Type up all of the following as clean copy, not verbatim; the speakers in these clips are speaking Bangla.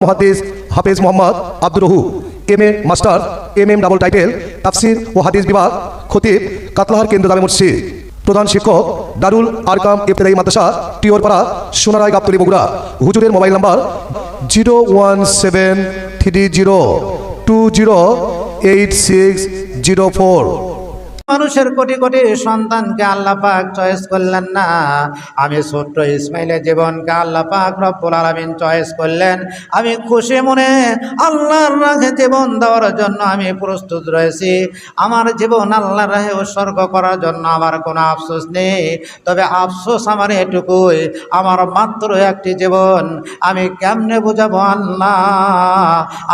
মুহাদ্দিস হাফেজ মোহাম্মদ আব্দুর রহু MA master MM double title তাফসির ও হাদিস বিভাগ খতিব কাতলাহার কেন্দ্র জামে মসজিদ প্রধান শিক্ষক দারুল আরকাম ইবতেদায়ী মাদ্রাসা টিওরপাড়া সোনারায় গাবতলী বগুড়া হুজুরের মোবাইল নাম্বার 01730208604। মানুষের কোটি কোটি সন্তানকে আল্লাহ পাক চয়েস করলেন না, আমি ছোট্ট ইসমাইলের জীবনকে আল্লাহ পাক রব্বুল আলামিন চয়েস করলেন। আমি খুশি মনে আল্লাহর রাহে জীবন দেওয়ার জন্য আমি প্রস্তুত রয়েছি। আমার জীবন আল্লাহর রাহে উৎসর্গ করার জন্য আমার কোনো আফসোস নেই। তবে আফসোস আমার এটুকুই, আমার মাত্র একটি জীবন, আমি কেমনে বুঝাবো আল্লাহ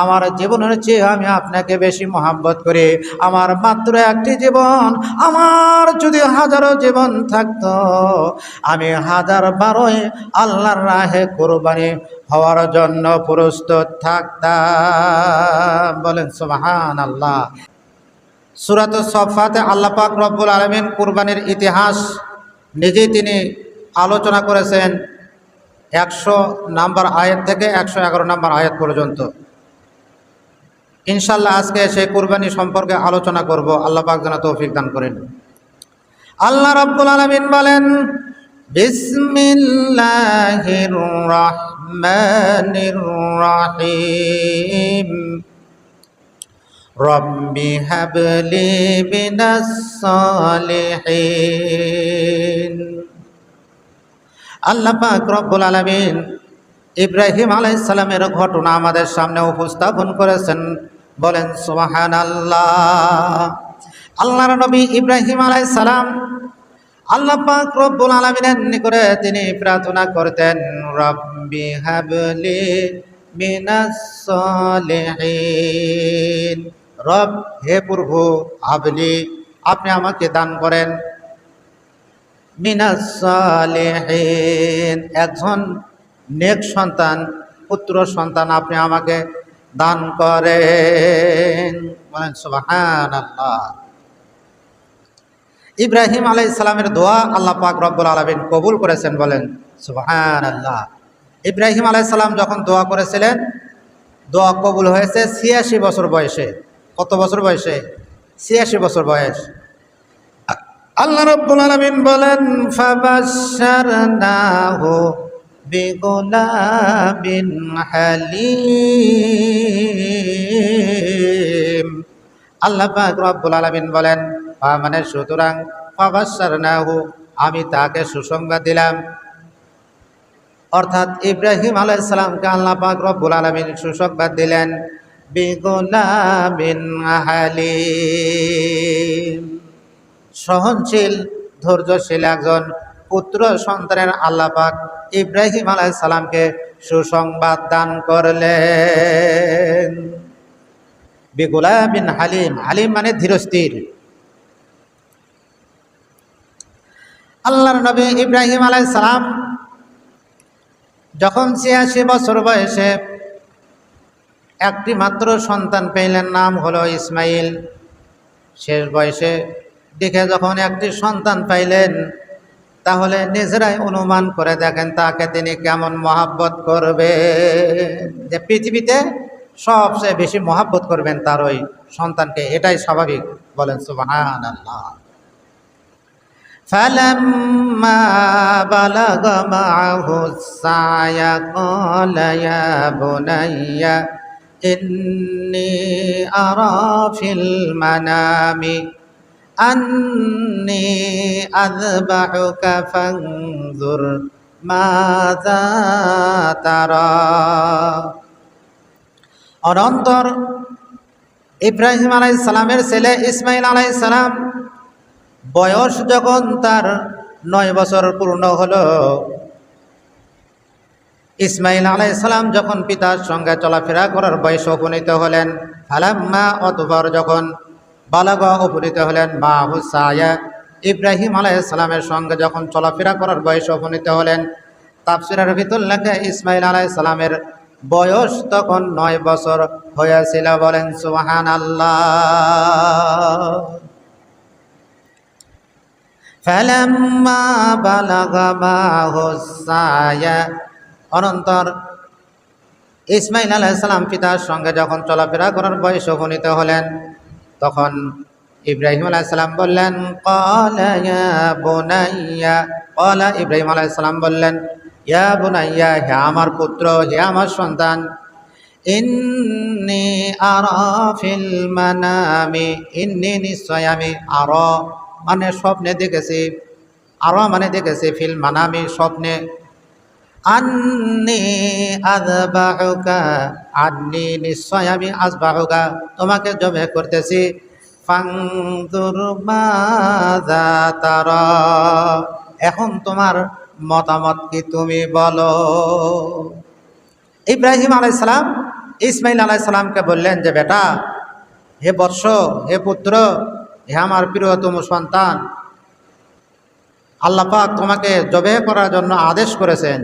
আমার জীবনের চেয়ে আমি আপনাকে বেশি মহাব্বত করি। আমার মাত্র একটি জীবন, আমার যদি হাজারো জীবন থাকতো আমি হাজার বারোই আল্লাহর রাহে কুরবানি হওয়ার জন্য প্রস্তুত থাকতাম। বলেন সুবহানাল্লাহ। সূরাত সফফাতে আল্লাহ পাক রব্বুল আলামিন কুরবানির ইতিহাস নিজেই তিনি আলোচনা করেছেন 100 নম্বর আয়াত থেকে 111 নম্বর আয়াত পর্যন্ত। ইনশাআল্লাহ আজকে সেই কুরবানি সম্পর্কে আলোচনা করব। আল্লাহ পাক যেন তৌফিক দান করেন। আল্লাহ রাব্বুল আলামিন বলেন, বিসমিল্লাহির রাহমানির রাহিম, রব্বি হাবলি মিনাস সালিহিন। আল্লাহ পাক রব্বুল আলামিন ইব্রাহিম আলাইহিস সালামের ঘটনা আমাদের সামনে উপস্থাপন করেছেন। বলেন সুবহানাল্লাহ। আল্লাহর নবী ইব্রাহিম আলাইহিস সালাম আল্লাহ পাক রব্বুল আলামিনের নিকটে তিনি প্রার্থনা করতেন, রব্বি হাবলি মিনাস সালিহিন। রব, হে প্রভু, হাবলি, আপনি আমাকে দান করেন, মিনাস সালিহিন, একজন নেক সন্তান, পুত্র সন্তান আপনি আমাকে দান করেন। বলেন সুবহানাল্লাহ। ইব্রাহিম আলাইহিস সালামের দোয়া আল্লাহ পাক রব্বুল আলামিন কবুল করেছেন। বলেন সুবহানাল্লাহ। ইব্রাহিম আলাইহিস সালাম যখন দোয়া করেছিলেন, দোয়া কবুল হয়েছে 86 বছর বয়সে। কত বছর বয়সে? 86 বছর বয়স। আল্লাহ রব্বুল আলামিন বলেন, ফাবাশশারনাহু বিগুলাবিন হালিম। আল্লাহ পাক রব্বুল আলামিন বলেন, মানে সুতরাং ফাবাশশারনাহু, আমি তাকে সুসংবাদ দিলাম। অর্থাৎ ইব্রাহিম আলাইহিস সালামকে আল্লাহ পাক রব্বুল আলামিন সুসংবাদ দিলেন বিগুলাবিন হালিম, সহনশীল ধৈর্যশীল একজন পুত্র সন্তানের আল্লাহ পাক ইব্রাহিম আলাইহিস সালামকে সুসংবাদ দান করলেন। বিগুলাবিন হালিম, হালিম মানে ধীরস্থির। আল্লাহর নবী ইব্রাহিম আলাইহিস সালাম যখন 86 বছর বয়সে একটি মাত্র সন্তান পেলেন, নাম হলো ইসমাইল। শেষ বয়সে দেখে যখন একটি সন্তান পাইলেন, তাহলে নিজেরাই অনুমান করে দেখেন তাকে তিনি কেমন মহাব্বত করবে, যে পৃথিবীতে সবচেয়ে বেশি মহাব্বত করবেন তার ওই সন্তানকে, এটাই স্বাভাবিক। বলেন সুবহানাল্লাহ। ফালাম্মা বালাগা মাআহু সায়া ক্বালা ইয়া বুনাইয়া ইন্নী আরা ফিল মানামি আন্নী আযবাহুকা ফানজুর মাযা তারা। অনন্তর ইব্রাহিম আলাইহিস সালামের ছেলে ইসমাইল আলাইহিস সালাম বয়স যখন তার 9 বছর পূর্ণ হলো, ইসমাইল আলাইহিস সালাম যখন পিতার সঙ্গে চলাফেরা করার বয়সে উপনীত হলেন, ফালাম্মা, অতঃপর যখন বালাগা উপনীত হলেন, মাহু সায়া, ইব্রাহিম আলাইহিস সালামের সঙ্গে যখন চলাফেরা করার বয়সে উপনীত হলেন, তাফসীরের ভিতর লেখা ইসমাইল আলাইহিস সালামের বয়স তখন 9 বছর হয়েছিল। বলেন সুবহানাল্লাহ। ফালাম্মা বালাগা মাহু সায়া, অনন্তর ইসমাইল আলাইহিসসালাম পিতার সঙ্গে যখন চলাফেরা করার বয়স উপনীত হলেন, তখন ইব্রাহিম আলাইহিসসালাম বললেন, ক্বালা ইয়া বুনাইয়া, ক্বালা ইব্রাহিম আলাইহিসসালাম বললেন, ইয়া বুনাইয়া, হে আমার পুত্র, হে আমার সন্তান, ইন্নী আরা ফিল মানামি, ইন্নী নিশ্চয় আমি, আরা মানে স্বপ্নে দেখেছি, আরা মানে দেখেছি, ফিল মানামি স্বপ্নে, আন্নী আযবাহুকা, আন্নী নিশ্চয় আমি, আযবাহুকা তোমাকে জবে করতেছি, ফানজুর মাযা তারা, এখন তোমার মতামত কি তুমি বলো। ইব্রাহিম আলাইহিস সালাম ইসমাইল আলাইহিস সালামকে বললেন যে, বেটা, হে বৎস, হে পুত্র, হে আমার প্রিয়তম সন্তান, আল্লাহ পাক তোমাকে জবে করার জন্য আদেশ করেছেন,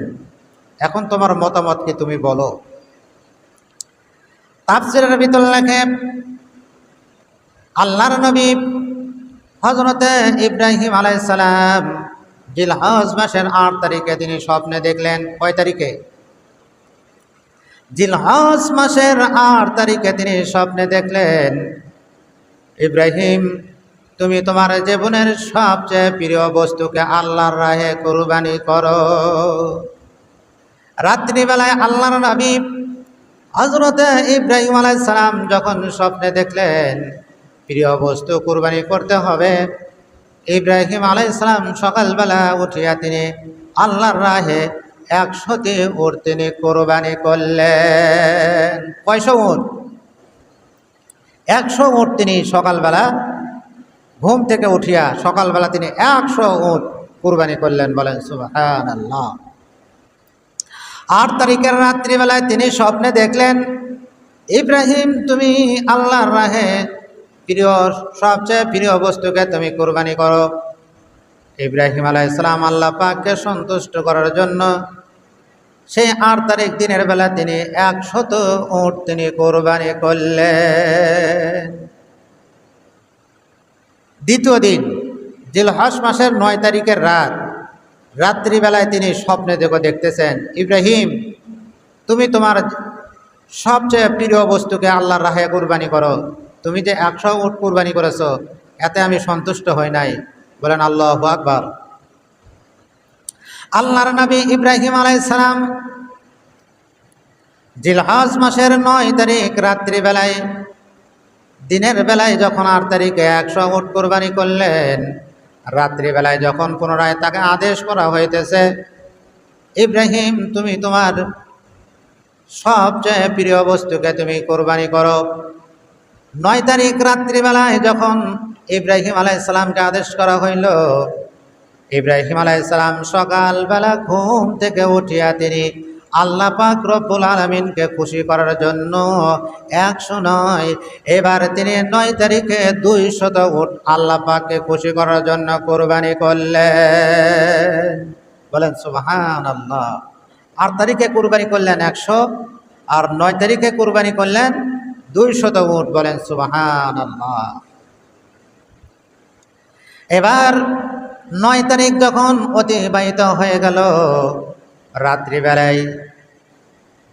এখন তোমার মতামত কি তুমি বলো। তাফসীরের ভিতর লেখে, আল্লাহর নবী হযরতে ইব্রাহিম আলাইহিস সালাম জিলহজ মাসের ৮ তারিখে তিনি স্বপ্নে দেখলেন। কয় তারিখে? জিলহজ মাসের ৮ তারিখে তিনি স্বপ্নে দেখলেন, ইব্রাহিম, তুমি তোমার জীবনের সবচেয়ে প্রিয় বস্তুকে আল্লাহর রাহে কুরবানি করো। রাত্রিবেলায় আল্লাহর নবী হযরতে ইব্রাহিম আলাইহিস সালাম যখন স্বপ্নে দেখলেন প্রিয় বস্তু কুরবানি করতে হবে, ইব্রাহিম আলাইহিস সালাম সকালবেলা উঠিয়া তিনি আল্লাহর রাহে ১০০টি উট তিনি কুরবানি করলেন। কয়শো উট? ১০০ উট তিনি সকালবেলা ঘুম থেকে উঠিয়া সকালবেলা তিনি ১০০ উট কুরবানি করলেন। বলেন সুবহানাল্লাহ। ৮ তারিখের রাত্রিবেলায় তিনি স্বপ্নে দেখলেন, ইব্রাহিম, তুমি আল্লাহর রাহে প্রিয় সবচেয়ে প্রিয় বস্তুকে তুমি কুরবানি করো। ইব্রাহিম আলাইহিস সালাম আল্লাহ পাককে সন্তুষ্ট করার জন্য সেই ৮ তারিখ দিনের বেলা তিনি ১০০ উট তিনি কুরবানি করলেন। দ্বিতীয় দিন জিলহজ মাসের ৯ তারিখের রাত্রিবেলায় তিনি স্বপ্নে দেখতেছেন, ইব্রাহিম, তুমি তোমার সবচেয়ে প্রিয় বস্তুকে আল্লাহর রাহে কুরবানি করো। তুমি যে ১০০ উট কুরবানি করেছো, এতে আমি সন্তুষ্ট হই নাই। বলেন আল্লাহু আকবার। আল্লাহর নবী ইব্রাহিম আলাইহিস সালাম জিলহজ মাসের ৯ তারিখ রাত্রিবেলায়, দিনের বেলায় যখন ৮ তারিখে ১০০ উট কুরবানি করলেন, রাত্রিবেলায় যখন পুনরায় তাকে আদেশ করা হইতেছে, ইব্রাহিম, তুমি তোমার সবচেয়ে প্রিয় বস্তুকে তুমি কুরবানি করো। ৯ তারিখ রাত্রিবেলায় যখন ইব্রাহিম আলাইহিস সালামকে আদেশ করা হইল, ইব্রাহিম আলাইহিস সালাম সকালবেলা ঘুম থেকে উঠিয়া তিনি আল্লাহ পাক রব্বুল আলামিনকে খুশি করার জন্য ১০০ নয়, এবার তিনি ৯ তারিখে ২০০ উট আল্লাহ পাককে খুশি করার জন্য কুরবানি করলেন। বলেন সুবহানাল্লাহ। ৮ তারিখে কুরবানি করলেন ১০০, আর ৯ তারিখে কুরবানি করলেন ২০০ উট। বলেন সুবহানাল্লাহ। এবার ৯ তারিখ যখন অতিবাহিত হয়ে গেল, রাত্রিবেলায়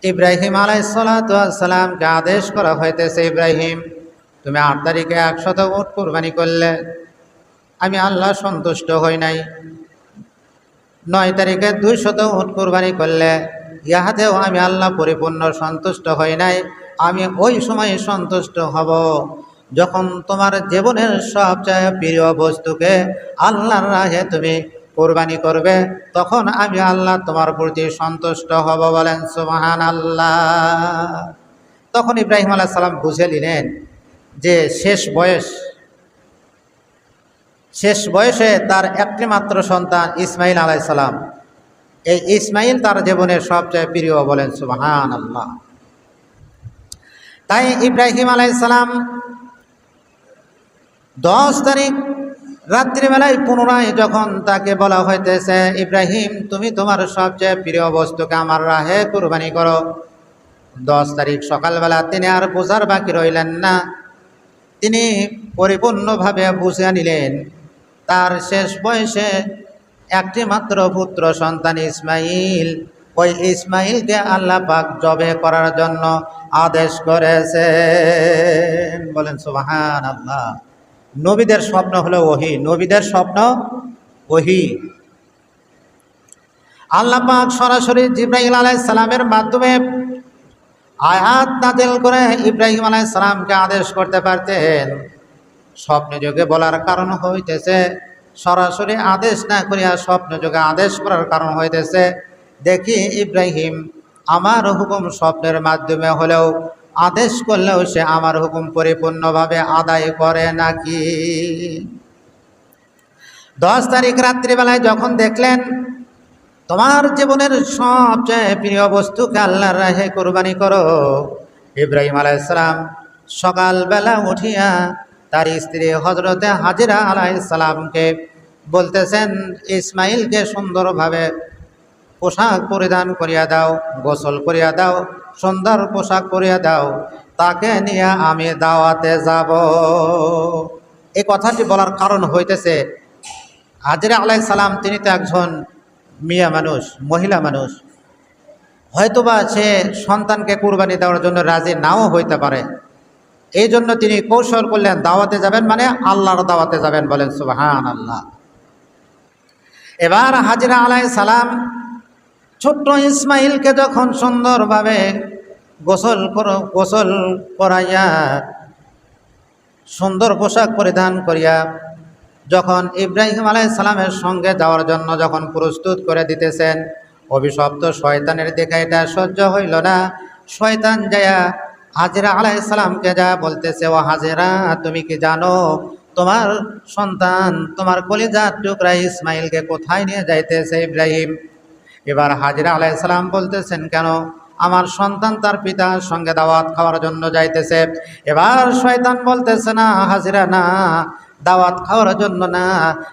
ইব্রাহিম আলাইহিস সালাতু ওয়াস সালামকে আদেশ করা হইতেছে, ইব্রাহিম, তুমি ৮ তারিখে ১০০ উট কুরবানি করলে, আমি আল্লাহ সন্তুষ্ট হই নাই। ৯ তারিখে ২০০ উট কুরবানি করলে, ইহাতেও আমি আল্লাহ পরিপূর্ণ সন্তুষ্ট হই নাই। আমি ওই সময় সন্তুষ্ট হব যখন তোমার জীবনের সবচেয়ে প্রিয় বস্তুকে আল্লাহর রাহে তুমি কুরবানি করবে, তখন আমি আল্লাহ তোমার প্রতি সন্তুষ্ট হব। বলেন সুবহানাল্লাহ। তখন ইব্রাহিম আলাইহিস সালাম বুঝে নিলেন যে শেষ বয়সে তার একটি মাত্র সন্তান ইসমাইল আলাইহিস সালাম, এই ইসমাইল তার জীবনের সবচেয়ে প্রিয়। বলেন সুবহানাল্লাহ। তাই ইব্রাহিম আলাইহিস সালাম ১০ তারিখ রাত্রিবেলায় পুনরায় যখন তাকে বলা হইতেছে, ইব্রাহিম, তুমি তোমার সবচেয়ে প্রিয় বস্তুকে আমার রাহে কুরবানি করো, ১০ তারিখ সকালবেলা তিনি আর বোঝার বাকি রইলেন না। তিনি পরিপূর্ণভাবে বুঝে নিলেন তার শেষ বয়সে একটি মাত্র পুত্র সন্তান ইসমাইল ওই ইসমাইলকে আল্লাহ পাক জবে করার জন্য আদেশ করেছেন। বলেন সুবহানাল্লাহ। নবীদের স্বপ্ন হলো ওহী, নবীদের স্বপ্ন ওহী। আল্লাহ পাক সরাসরি জিবরাইল আলাইহিস সালামের মাধ্যমে আয়াত নাযিল করে ইব্রাহিম আলাইহিস সালামকে আদেশ করতে পারতেন। স্বপ্নে যোগে বলার কারণ হইতেছে, সরাসরি আদেশ না করিয়া স্বপ্নে যোগে আদেশ করার কারণ হইতেছে, দেখি ইব্রাহিম আমার হুকুম স্বপ্নের মাধ্যমে হলেও আদেশ করলেও সে আমার হুকুম পরিপূর্ণভাবে আদায় করে নাকি। 10 তারিখ রাত্রিবেলায় যখন দেখলেন তোমার জীবনের সবচেয়ে প্রিয় বস্তুকে আল্লাহর রাহে কুরবানি করো, ইব্রাহিম আলাইহিস সালাম সকালবেলা উঠিয়া তার স্ত্রী হযরতে হাজেরা আলাইহিস সালামকে বলতেছেন, ইসমাইলকে সুন্দরভাবে পোশাক পরিধান করিয়া দাও, গোসল করিয়া দাও, সুন্দর পোশাক পরিয়া দাও, তাকে নিয়ে আমি দাওয়াতে যাব। এই কথাটি বলার কারণ হইতেছে, হাজেরা আলাইহিস সালাম তিনি তো একজন মিয়া মানুষ, মহিলা মানুষ, হয়তোবা সে সন্তানকে কুরবানি দেওয়ার জন্য রাজি নাও হইতে পারে। এই জন্য তিনি কৌশল করলেন, দাওয়াতে যাবেন মানে আল্লাহর দাওয়াতে যাবেন। বলেন সুবহানাল্লাহ। এবার হাজেরা আলাইহিস সালাম ছোট্ট ইসমাইলকে যখন সুন্দরভাবে গোসল করাইয়া সুন্দর পোশাক পরিধান করিয়া যখন ইব্রাহিম আলাইহিস সালামের সঙ্গে যাওয়ার জন্য যখন প্রস্তুত করে দিতেছেন, অভিশপ্ত শয়তানের দিকে এটা সহ্য হইল না। শয়তান যায়া হাজেরা আলাইহিস সালামকে যা বলতেছে, ও হাজেরা, তুমি কি জানো তোমার সন্তান, তোমার কলিজার টুকরা ইসমাইলকে কোথায় নিয়ে যাইতেছে ইব্রাহিম? এবার হাজেরা আলাইহিস সালাম বলতেছেন, কেন? আমার সন্তান তার পিতার সঙ্গে দাওয়াত খাওয়ার জন্য যাইতেছে। এবার শয়তান বলতেছে, না হাজেরা, না, দাওয়াত খাওয়ার জন্য না,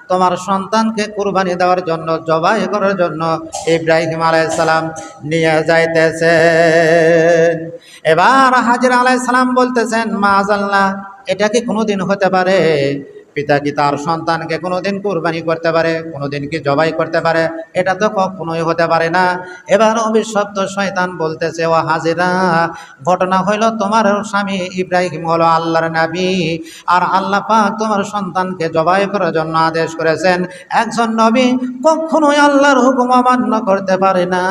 তোমার সন্তানকে কুরবানি দেওয়ার জন্য, জবাই করার জন্য ইব্রাহিম আলাইহিস সালাম নিয়ে যাইতেছেন। এবার হাজেরা আলাইহিস সালাম বলতেছেন, মাআযাল্লাহ, এটা কি কোনোদিন হতে পারে? পিতা কি তার সন্তানকে কোনোদিন কুরবানি করতে পারে? কোনোদিন কি জবাই করতে পারে? এটা তো কখনোই হতে পারে না। এবার অভিশপ্ত শয়তান বলতেছে, ও হাজেরা, ঘটনা হইল তোমার স্বামী ইব্রাহিম হলো আল্লাহর নবী, আর আল্লাহ পাক তোমার সন্তানকে জবাই করার জন্য আদেশ করেছেন। একজন নবী কখনোই আল্লাহর হুকুম অমান্য করতে পারে না,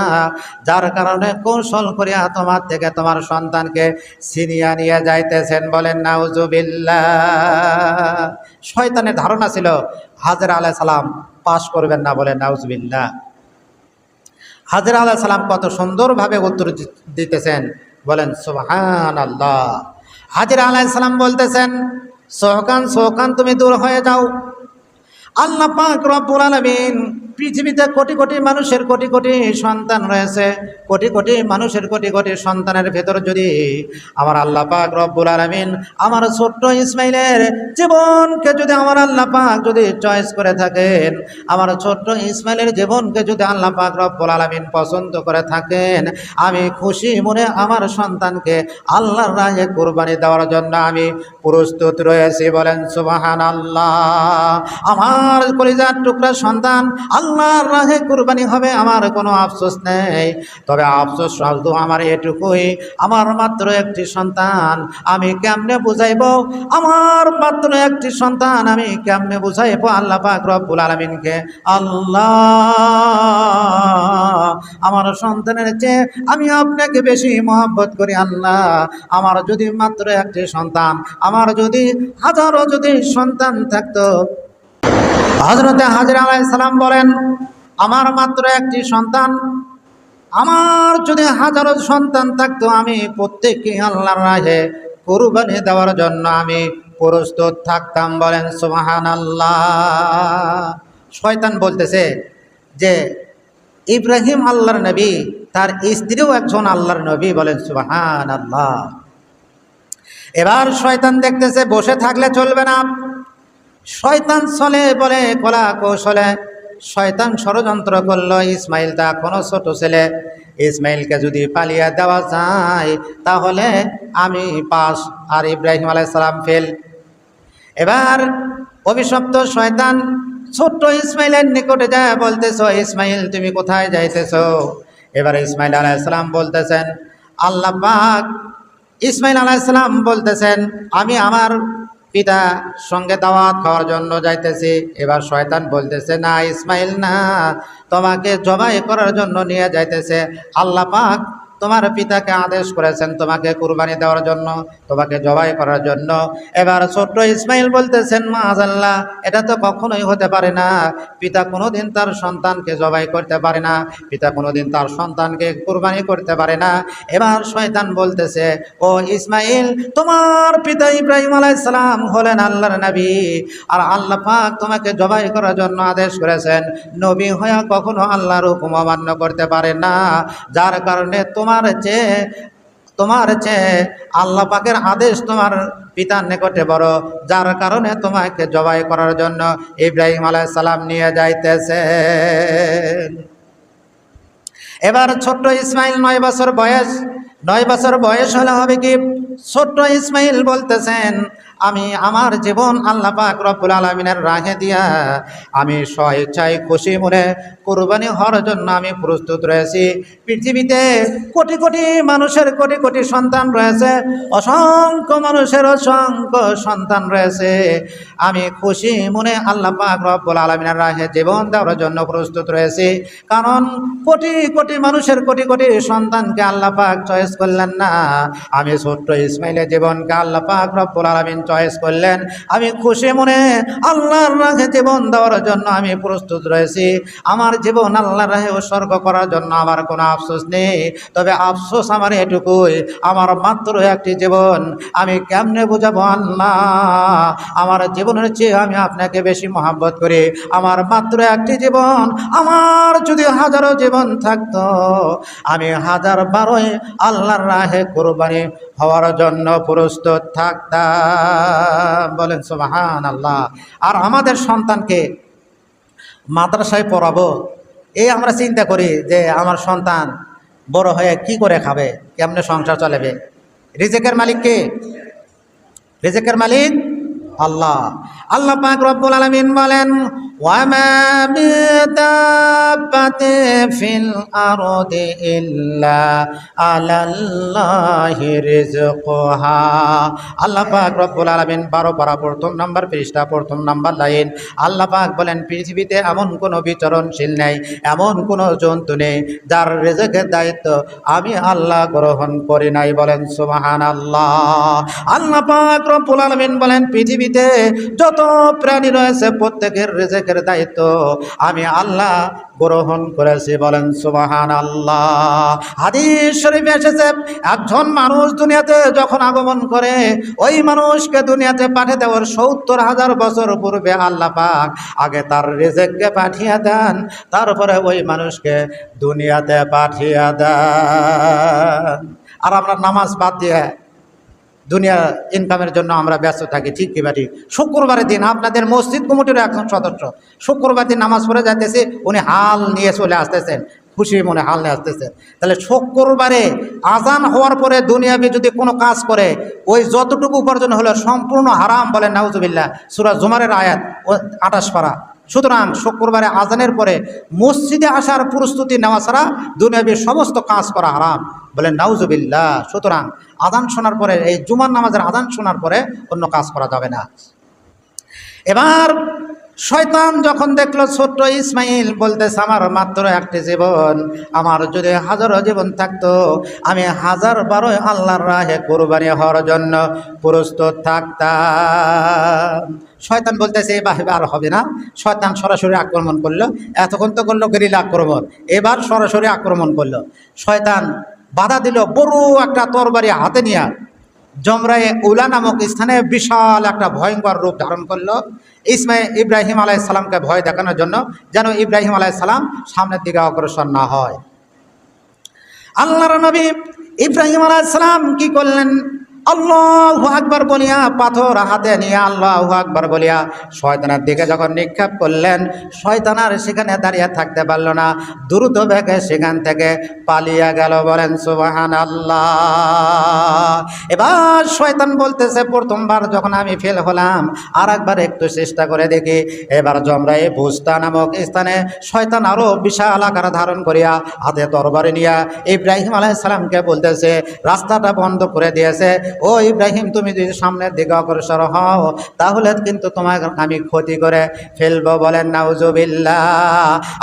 যার কারণে কৌশল করিয়া তোমার থেকে তোমার সন্তানকে ছিনিয়ে নিয়ে যাইতেছেন। বলেন নাউজুবিল্লাহ। শয়তানের ধারণা ছিল হাজেরা আলাইহিস সালাম পাশ করবেন না। বলেন নাউজুবিল্লাহ। হাজেরা আলাইহিস সালাম কত সুন্দরভাবে উত্তর দিতেছেন। বলেন সুবহানাল্লাহ। হাজেরা আলাইহিস সালাম বলতেছেন, সোহকান সোহকান, তুমি দূর হয়ে যাও। আল্লাহ পাক রব্বুল আলামিন পৃথিবীতে কোটি কোটি মানুষের কোটি কোটি সন্তান রয়েছে, কোটি কোটি মানুষের কোটি কোটি সন্তানের ভেতর যদি আমার আল্লাহ পাক রব্বুল আলামিন আমার ছোট্ট ইসমাইলের জীবনকে যদি আমার আল্লাহ পাক যদি চয়েস করে থাকেন, আমার ছোট্ট ইসমাইলের জীবনকে যদি আল্লাহ পাক রব্বুল আলামিন পছন্দ করে থাকেন, আমি খুশি মনে আমার সন্তানকে আল্লাহর রাহে কুরবানি দেওয়ার জন্য আমি প্রস্তুত রয়েছি। বলেন সুবহানাল্লাহ। আমার কলিজার টুকরা সন্তান আল্লাহর রাহে কুরবানি হবে, আমার কোনো আফসোস নেই। তবে আফসোস শুধু আমার এটুকুই, আমার মাত্র একটি সন্তান, আমি কেমনে বুঝাইব আমার মাত্র একটি সন্তান, আমি কেমনে বুঝাইব আল্লাহ পাক রব্বুল আলামিনকে? আল্লাহ, আমার সন্তানের চেয়ে আমি আপনাকে বেশি মহব্বত করি। আল্লাহ, আমার যদি মাত্র একটি সন্তান, আমার যদি হাজারো যদি সন্তান থাকতো। হযরতে হাজেরা আলাইহিস সালাম বলেন, আমার মাত্র একটি সন্তান, আমার যদি হাজারো সন্তান থাকতো, আমি প্রত্যেককে আল্লাহর রাহে কুরবানি দেওয়ার জন্য আমি প্রস্তুত থাকতাম। বলেন সুবহানাল্লাহ। শয়তান বলতেছে যে ইব্রাহিম আল্লাহর নবী, তার স্ত্রীও একজন আল্লাহর নবী। বলেন সুবহানাল্লাহ। এবার শয়তান দেখতেছে বসে থাকলে চলবে না। শয়তান চলে বলে কলা কৌশলে শয়তান ষড়যন্ত্র করলো। ইসমাইলটা কোনো ছোট ছেলে, ইসমাইলকে যদি পালিয়ে দেওয়া যায় তাহলে আমি পাস, আর ইব্রাহিম আলাইহিস সালাম ফেল। এবার অভিশপ্ত শয়তান ছোট্ট ইসমাইলের নিকটে যায় বলতেছ, ইসমাইল তুমি কোথায় যাইতেছ? এবারে ইসমাইল আলাইহিসসালাম বলতেছেন, আল্লাহ পাক ইসমাইল আলাইহিসসালাম বলতেছেন, আমি আমার পিতা সঙ্গে দাওয়াত খাওয়ার জন্য যাইতেছি। এবার শয়তান বলতেছে, না ইসমাইল না, তোমাকে জবাই করার জন্য নিয়ে যাইতেছে। আল্লাহ পাক তোমার পিতাকে আদেশ করেছেন তোমাকে কুরবানি দেওয়ার জন্য, তোমাকে জবাই করার জন্য। এবার ছোট্ট ইসমাইল বলতেছেন, মাআযাল্লাহ, এটা তো কখনোই হতে পারে না। পিতা কোনোদিন তার সন্তানকে জবাই করতে পারে না, পিতা কোনোদিন তার সন্তানকে কুরবানি করতে পারে না। এবার শয়তান বলতেছে, ও ইসমাইল, তোমার পিতা ইব্রাহিম আলাইহিস সালাম হলেন আল্লাহর নবী, আর আল্লাহ পাক তোমাকে জবাই করার জন্য আদেশ করেছেন। নবী হয়ে কখনো আল্লাহর হুকুম অমান্য করতে পারে না, যার কারণে তোমার চেয়ে আল্লাহ পাকের আদেশ তোমার পিতার নিকটে বড়, যার কারণে তোমাকে জবাই করার জন্য ইব্রাহিম আলাইহিস সালাম নিয়ে যাইতেছে। এবার ছোট্ট ইসমাইল 9 বছর বয়স, 9 বছর বয়স হলে হবে কি, ছোট্ট ইসমাইল বলতেছেন, আমি আমার জীবন আল্লাহ পাক রব্বুল আলামিনের রাহে দিয়া আমি স্বেচ্ছায় খুশি মনে কুরবানি হওয়ার জন্য আমি প্রস্তুত রয়েছি। পৃথিবীতে কোটি কোটি মানুষের কোটি কোটি সন্তান রয়েছে, অসংখ্য মানুষের অসংখ্য সন্তান রয়েছে। আমি খুশি মনে আল্লাহ পাক রব্বুল আলামিনের রাহে জীবন দেওয়ার জন্য প্রস্তুত রয়েছি। কারণ কোটি কোটি মানুষের কোটি কোটি সন্তানকে আল্লাহ পাক চয়েস করলেন না, আমি ছোট্ট ইসমাইলের জীবনকে আল্লাহ পাক রব্বুল আলামিন চয়েস করলেন। আমি খুশি মনে আল্লাহর রাহে জীবন দেওয়ার জন্য আমি প্রস্তুত রয়েছি। আমার জীবন আল্লাহর রাহে উৎসর্গ করার জন্য আমার কোনো আফসোস নেই। তবে আফসোস আমার এটুকুই, আমার মাত্র একটি জীবন, আমি কেমনে বুঝাবো আল্লাহ, আমার জীবনের চেয়ে আমি আপনাকে বেশি মহব্বত করি। আমার মাত্র একটি জীবন, আমার যদি হাজারো জীবন থাকতো আমি 1000বারই আল্লাহর রাহে কুরবানি হওয়ার জন্য প্রস্তুত থাকতাম। বলেন সুবহানাল্লাহ। আর আমাদের সন্তানকে মাদ্রাসায় পড়াবো, এই আমরা চিন্তা করি যে আমার সন্তান বড় হয়ে কি করে খাবে, কেমনে সংসার চলবে। রিজিকের মালিক কে? রিজিকের মালিক আল্লাহ। আল্লাহ পাক রব্বুল আলামিন বলেন, ওয়ামা বিদাব্বাতিন ফিল আরদি ইল্লা আলাল্লাহি রিজকুহা। আল্লাহ পাক রব্বুল আলামিন 12 পারা 1ম নাম্বার পৃষ্ঠা 1ম নাম্বার লাইন। আল্লাহ পাক বলেন, পৃথিবীতে এমন কোনো বিচরণশীল নেই, এমন কোনো জন্তু নেই যার রিজকের দায়িত্ব আমি আল্লাহ গ্রহণ করি নাই। বলেন সুবহানাল্লাহ। আল্লাহ পাক রব্বুল আলামিন বলেন, পৃথিবীতে যত প্রাণী রয়েছে প্রত্যেকের রিজকের দায়িত্ব আমি আল্লাহ গ্রহণ করেছি। বলেন সুবহানাল্লাহ। হাদিস শরীফে এসেছে, একজন মানুষ দুনিয়াতে যখন আগমন করে ওই মানুষকে দুনিয়াতে পাঠিয়ে দেওয়ার 70,000 বছর পূর্বে আল্লাহ পাক আগে তার রিজককে পাঠিয়ে দেন, তারপরে ওই মানুষকে দুনিয়াতে পাঠিয়ে দেন। আর আমরা নামাজ বাদ দিয়ে দুনিয়া ইনকামের জন্য আমরা ব্যস্ত থাকি, ঠিক কি বাটি? শুক্রবারের দিন আপনাদের মসজিদ কমিটির একজন সদস্য শুক্রবার দিন নামাজ পড়ে যাইতেছে, উনি হাল নিয়ে চলে আসতেছেন, খুশি মনে হাল নিয়ে আসতেছেন। তাহলে শুক্রবারে আজান হওয়ার পরে দুনিয়াবি যদি কোনো কাজ করে ওই যতটুকু উপার্জন হলো সম্পূর্ণ হারাম। বলেন নাউজুবিল্লাহ। সূরা জুমারের আয়াত 28 পারা। সুতরাং শুক্রবারে আজানের পরে মসজিদে আসার প্রস্তুতি নেওয়া ছাড়া দুনিয়াবি সমস্ত কাজ করা হারাম। বলেন নাউজুবিল্লাহ। সুতরাং আজান শোনার পরে, এই জুমার নামাজের আজান শোনার পরে অন্য কাজ করা যাবে না। এবার শয়তান যখন দেখলো ছোট্ট ইসমাইল বলতেছে, আমার মাত্র একটি জীবন, আমার যদি হাজারো জীবন থাকতো আমি 1000বারই আল্লাহর রাহে কুরবানি হওয়ার জন্য প্রস্তুত থাকতাম। শয়তান বলতেছে এবার হবে না। শয়তান সরাসরি আক্রমণ করলো। এতক্ষণ তো করলো গেরিলা আক্রমণ, এবার সরাসরি আক্রমণ করলো। শয়তান বাধা দিল, বড় একটা তরবারি হাতে নিয়ে জমরায়ে উলা নামক স্থানে বিশাল একটা ভয়ঙ্কর রূপ ধারণ করলো ইব্রাহিম আলাইহিস সালামকে ভয় দেখানোর জন্য, যেন ইব্রাহিম আলাইহিস সালাম সামনের দিকে অগ্রসর না হয়। আল্লাহর নবী ইব্রাহিম আলাইহিস সালাম কি করলেন? আল্লাহু আকবার বলিয়া পাথর হাতে নিয়ে আল্লাহু আকবার বলিয়া শয়তানের দিকে যখন নিক্ষেপ করলেন, শয়তান আর সেখানে দাঁড়িয়ে থাকতে পারল না, দ্রুত বেগে সেখান থেকে পালিয়ে গেল। বলেন সুবহানাল্লাহ। এবার শয়তান বলতেছে, প্রথমবার যখন আমি ফেল হলাম, আর একবার একটু চেষ্টা করে দেখি। এবার জমরায়ে বুস্তা নামক স্থানে শয়তান আরো বিশাল আকার ধারণ করিয়া হাতে তরবারি নিয়া ইব্রাহিম আলাইহিস সালামকে বলতেছে, রাস্তাটা বন্ধ করে দিয়েছে, ও ইব্রাহিম তুমি যদি সামনের দিকে অগ্রসর হও তাহলে কিন্তু তোমাকে আমি ক্ষতি করে ফেলবো। বলেন নাউজুবিল্লাহ।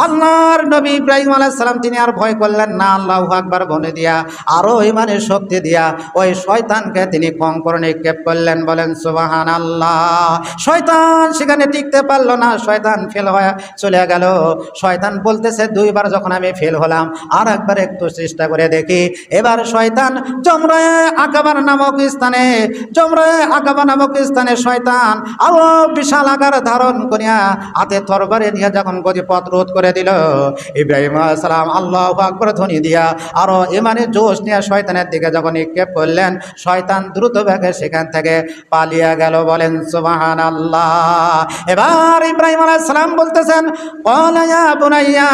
আল্লাহর নবী ইব্রাহিম আলাইহিস সালাম তিনি আর ভয় করলেন না, আল্লাহু আকবার বলে দিয়া আরো ইমানের শক্তি দিয়া ওই শয়তানকে তিনি কঙ্কর নিক্ষেপ করলেন। বলেন সুবহানাল্লাহ। শয়তান সেখানে টিকতে পারলো না, শয়তান ফেল হয়ে চলে গেল। শয়তান বলতেছে, দুইবার যখন আমি ফেল হলাম, আর একবার একটু চেষ্টা করে দেখি। এবার শয়তান জমরায়ে আকাবা নামক স্থানে শয়তান আরো বিশাল আকার ধারণ করিয়া হাতে তরবারি নিয়ে যখন গতিপথ রোধ করে দিল, ইব্রাহিম আলাইহিস সালাম আল্লাহু আকবার ধ্বনি দিয়া আরো ইমানের জোশ নিয়ে শয়তানের দিকে যখন নিক্ষেপ করলেন, শয়তান দ্রুত বেগে সেখান থেকে পালিয়ে গেল। বলেন সুবহানাল্লাহ। এবার ইব্রাহিম আলাইহিস সালাম বলতেছেন, ক্বালা ইয়া বুনাইয়া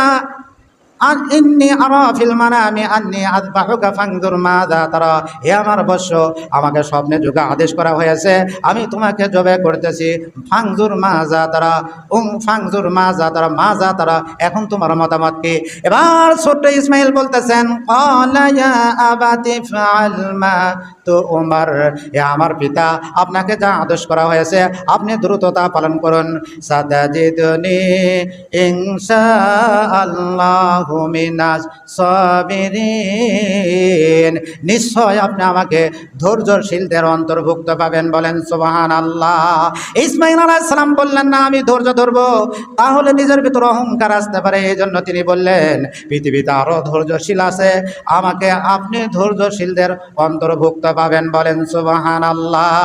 ইন্নী আরা ফিল মানামি আন্নী আযবাহুকা ফানজুর মাযা তারা। হে আমার বৎস, আমাকে স্বপ্নে যোগে আদেশ করা হয়েছে আমি তোমাকে জবে করতেছি। ফানজুর মাযা তারা, ফানজুর মাযা তারা, মাযা তারা, এখন তোমার মতামত কি? এবার ছোট্ট ইসমাইল বলতেছেন, ক্বালা ইয়া আবাতি ফাআল মা তুমার। হে আমার পিতা, আপনাকে যা আদেশ করা হয়েছে আপনি দ্রুততা পালন করুন। সাতাজিদুনি ইনশাআল্লাহ মিনাস সাবিরিন। নিশ্চয় আপনি আমাকে ধৈর্যশীলদের অন্তর্ভুক্ত পাবেন। বলেন সুবহানাল্লাহ। ইসমাইল আলাইহিস সালাম বললেন, না আমি ধৈর্য ধরবো, তাহলে নিজের ভিতর অহংকার আসতে পারে। এই জন্য তিনি বললেন, পৃথিবীতে আরো ধৈর্যশীল আছে, আমাকে আপনি ধৈর্যশীলদের অন্তর্ভুক্ত পাবেন। বলেন সুবহানাল্লাহ।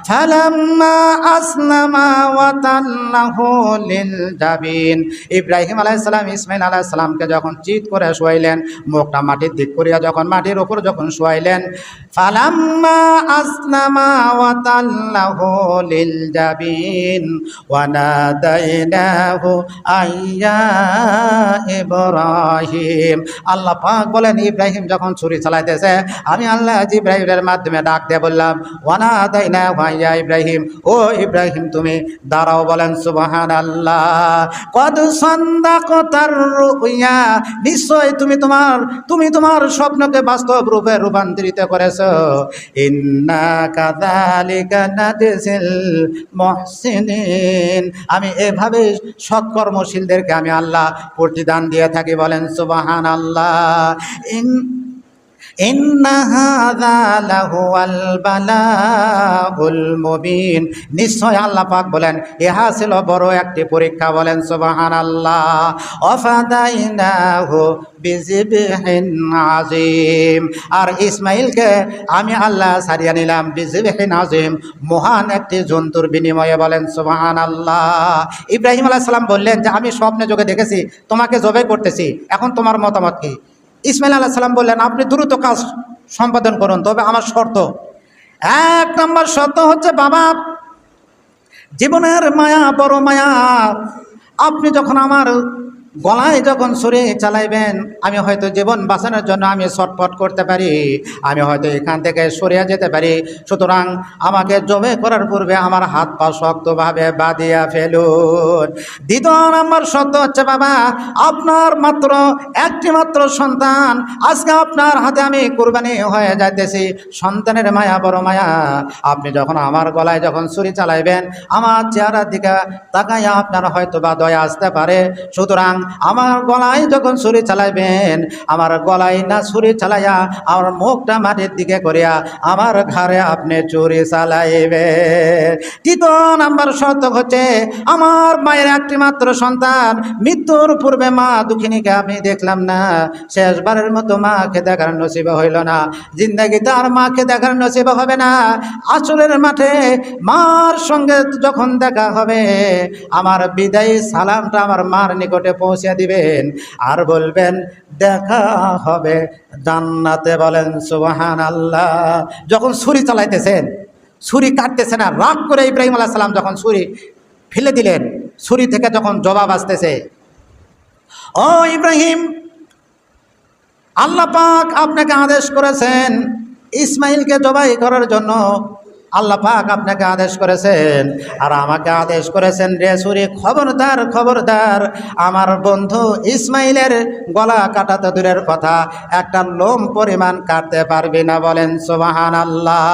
ফালাম্মা আসলামা ওয়া তাল্লাহু লিল জাবিন। ইব্রাহিম আলাইহিস সালাম ইসমাইল আলাইহিস সালামকে যখন চিৎ করে শোয়াইলেন, মুখটা মাটির দিক করিয়া যখন মাটির উপর যখন শোয়াইলেন, ফালাম্মা আসলামা ওয়া তাল্লাহু লিল জাবিন ওয়া নাদাইনাহু আইয়া ইব্রাহিম। আল্লাহ পাক বলেন, ইব্রাহিম যখন ছুরি চালাইতেছে, আমি আল্লাহ জিবরাইলের মাধ্যমে ডাক দিয়ে বললাম, ওয়া নাদাইনাহু আইয়া ইব্রাহিম, ও ইব্রাহিম তুমি দাঁড়াও। বলেন সুবহানাল্লাহ। কদ সাদাকাতার রুয়া। নিশ্চয় তুমি তোমার স্বপ্নকে বাস্তব রূপে রূপান্তরিত করেছো। ইন্না কাযালিকা নাজজিল মুহসিনিন। আমি এভাবে সৎকর্মশীলদেরকে আমি আল্লাহ প্রতিদান দিয়ে থাকি। বলেন সুবহানাল্লাহ। ইন্না হাযা লাহুয়াল বালাগুল মুবিন। নিশ্চয় আল্লাহ পাক বলেন, ইহা ছিল বড় একটি পরীক্ষা। বলেন সুবহানাল্লাহ। ওয়াফাদাইনাহু বিযিবহিন আযীম। আর ইসমাইলকে আমি আল্লাহ ছাড়িয়ে নিলাম বিযিবহিন আযীম, মহান একটি জন্তুর বিনিময়ে। বলেন সুবহানাল্লাহ। ইব্রাহিম আলাইহিস সালাম বললেন যে আমি স্বপ্নে যোগে দেখেছি তোমাকে জবাই করতেছি, এখন তোমার মতামত কি? ইসমাইল আলাইহিস সালাম বললেন, আপনি দ্রুত কাজ সম্পাদন করুন, তবে আমার শর্ত, এক নম্বর শর্ত হচ্ছে, বাবা জীবনের মায়া বড় মায়া, আপনি যখন আমার গলায় যখন ছুরি চালাইবেন, আমি হয়তো জীবন বাঁচানোর জন্য আমি ছটফট করতে পারি, আমি হয়তো এখান থেকে সরিয়ে যেতে পারি। সুতরাং আমাকে জবে করার পূর্বে আমার হাত পা শক্তভাবে বাঁধিয়া ফেলুন। দ্বিতীয় নম্বর শর্ত হচ্ছে, বাবা আপনার মাত্র একটি মাত্র সন্তান, আজকে আপনার হাতে আমি কুরবানি হয়ে যাইতেছি, সন্তানের মায়া বড় মায়া, আপনি যখন আমার গলায় যখন ছুরি চালাইবেন, আমার চেহারার দিকে তাকাইয়া আপনার হয়তো বা দয়া আসতে পারে। সুতরাং আমার গলায় যখন ছুরি চালাইবেন, আমার গলায় না ছুরি চালাইয়া আমার মুখটা মাটির দিকে করিয়া আমার ঘাড়ে আপনি ছুরি চালাইবেন। তৃতীয় নাম্বার শর্ত হচ্ছে, আমার মায়ের একটি মাত্র সন্তান, মৃত্যুর পূর্বে মা দুঃখিনীকে আমি দেখলাম না, শেষবারের মতো মাকে দেখার নসিব হইল না, জিন্দেগিতে আর মাকে দেখার নসিব হবে না। আসলের মাঠে মার সঙ্গে যখন দেখা হবে, আমার বিদায়ী সালামটা আমার মার নিকটে পৌঁছে দিবেন আর বলবেন দেখা হবে জান্নাতে। বলেন সুবহানাল্লাহ। যখন ছুরি চালাইতেছেন, ছুরি কাটতেছেন, আর রাগ করে ইব্রাহিম আলাইহিস সালাম যখন ছুরি ফেলে দিলেন, ছুরি থেকে যখন জবাব আসতেছে, ও ইব্রাহিম, আল্লাহ পাক আপনাকে আদেশ করেছেন ইসমাইলকে জবাই করার জন্য। আল্লাহ পাক আপনাকে আদেশ করেছেন আর আমাকে আদেশ করেছেন, রে ছুরি, খবরদার খবরদার আমার বন্ধু ইসমাইলের গলা কাটাতে দূরের কথা, একটা লোম পরিমাণ কাটতে পারবি না। বলেন সুবহানাল্লাহ।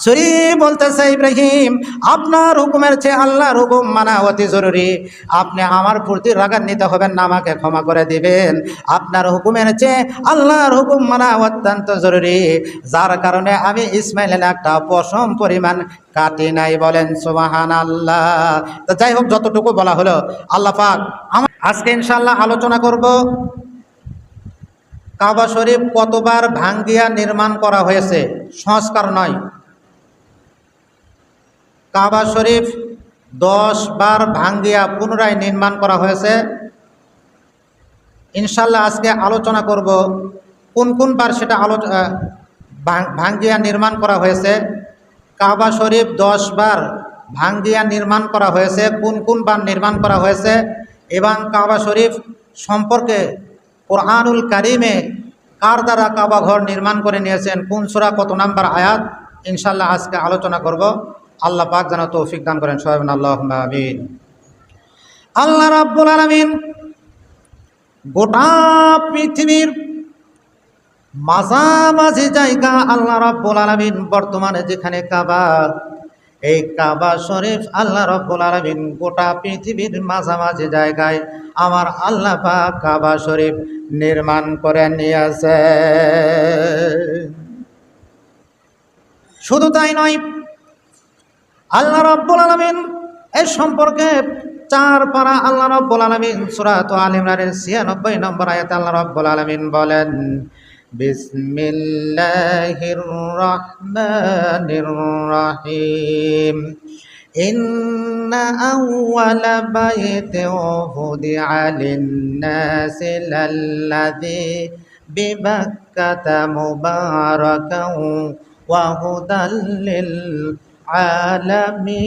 ছুরি বলতেছে, ইব্রাহিম, আপনার হুকুমের চেয়ে আল্লাহর হুকুম মানা অতি জরুরি। আপনি আমার প্রতি রাগান্বিত হবেন না, আমাকে ক্ষমা করে দিবেন। আপনার হুকুমের চেয়ে আল্লাহর হুকুম মানা অত্যন্ত জরুরি, যার কারণে আমি ইসমাইলের একটা পশম পরিমাণ কাটি নাই। বলেন সুবহানাল্লাহ। তো যাই হোক, যতটুকু বলা হলো, আল্লাহ পাক আজকে ইনশাআল্লাহ আলোচনা করব কাবা শরীফ কতবার ভাঙ্গিয়া নির্মাণ করা হয়েছে, সংস্কার নয়। কাবা শরীফ 10 বার ভাঙ্গিয়া পুনরায় নির্মাণ করা হয়েছে। ইনশাআল্লাহ আজকে আলোচনা করব কোন কোন বার সেটা ভাঙ্গিয়া নির্মাণ করা হয়েছে। কাবা শরীফ 10 বার ভাঙ্গিয়া নির্মাণ করা হয়েছে, কোন কোন বার নির্মাণ করা হয়েছে, এবং কাবা শরীফ সম্পর্কে কোরআনুল কারিমে কার দ্বারা কাবা ঘর নির্মাণ করে নিয়েছেন, কোন সূরা কত নাম্বার আয়াত, ইনশাআল্লাহ আজকে আলোচনা করব। আল্লাহ পাক যেন তৌফিক দান করেন, সবাই বলেন আল্লাহুম্মা আমিন। আল্লাহ রাব্বুল আলামিন গোটা পৃথিবীর মাঝামাঝি জায়গা আল্লাহ রাব্বুল আলামিন বর্তমানে যেখানে কাবা, এই কাবা শরীফ আল্লাহ রাব্বুল আলামিন গোটা পৃথিবীর মাঝামাঝি জায়গায় আমার আল্লাহ পাক কাবা শরীফ নির্মাণ করে নিয়েছে। শুধু তাই নয়, আল্লাহ রাব্বুল আলামিন এই সম্পর্কে 4 পারা আল্লাহ রাব্বুল আলামিন সূরা আল ইমরানের 96 নম্বর আয়াতে আল্লাহ রাব্বুল আলামিন বলেন, বিসমিল্লাহির রহমানির রহিম, ইন্না আউওয়ালা বাইতিন উদিআ লিন-নাসি লাল্লাযী বিবাক্কাতা মুবারাকান ওয়া হুদাল লিল আলামিন।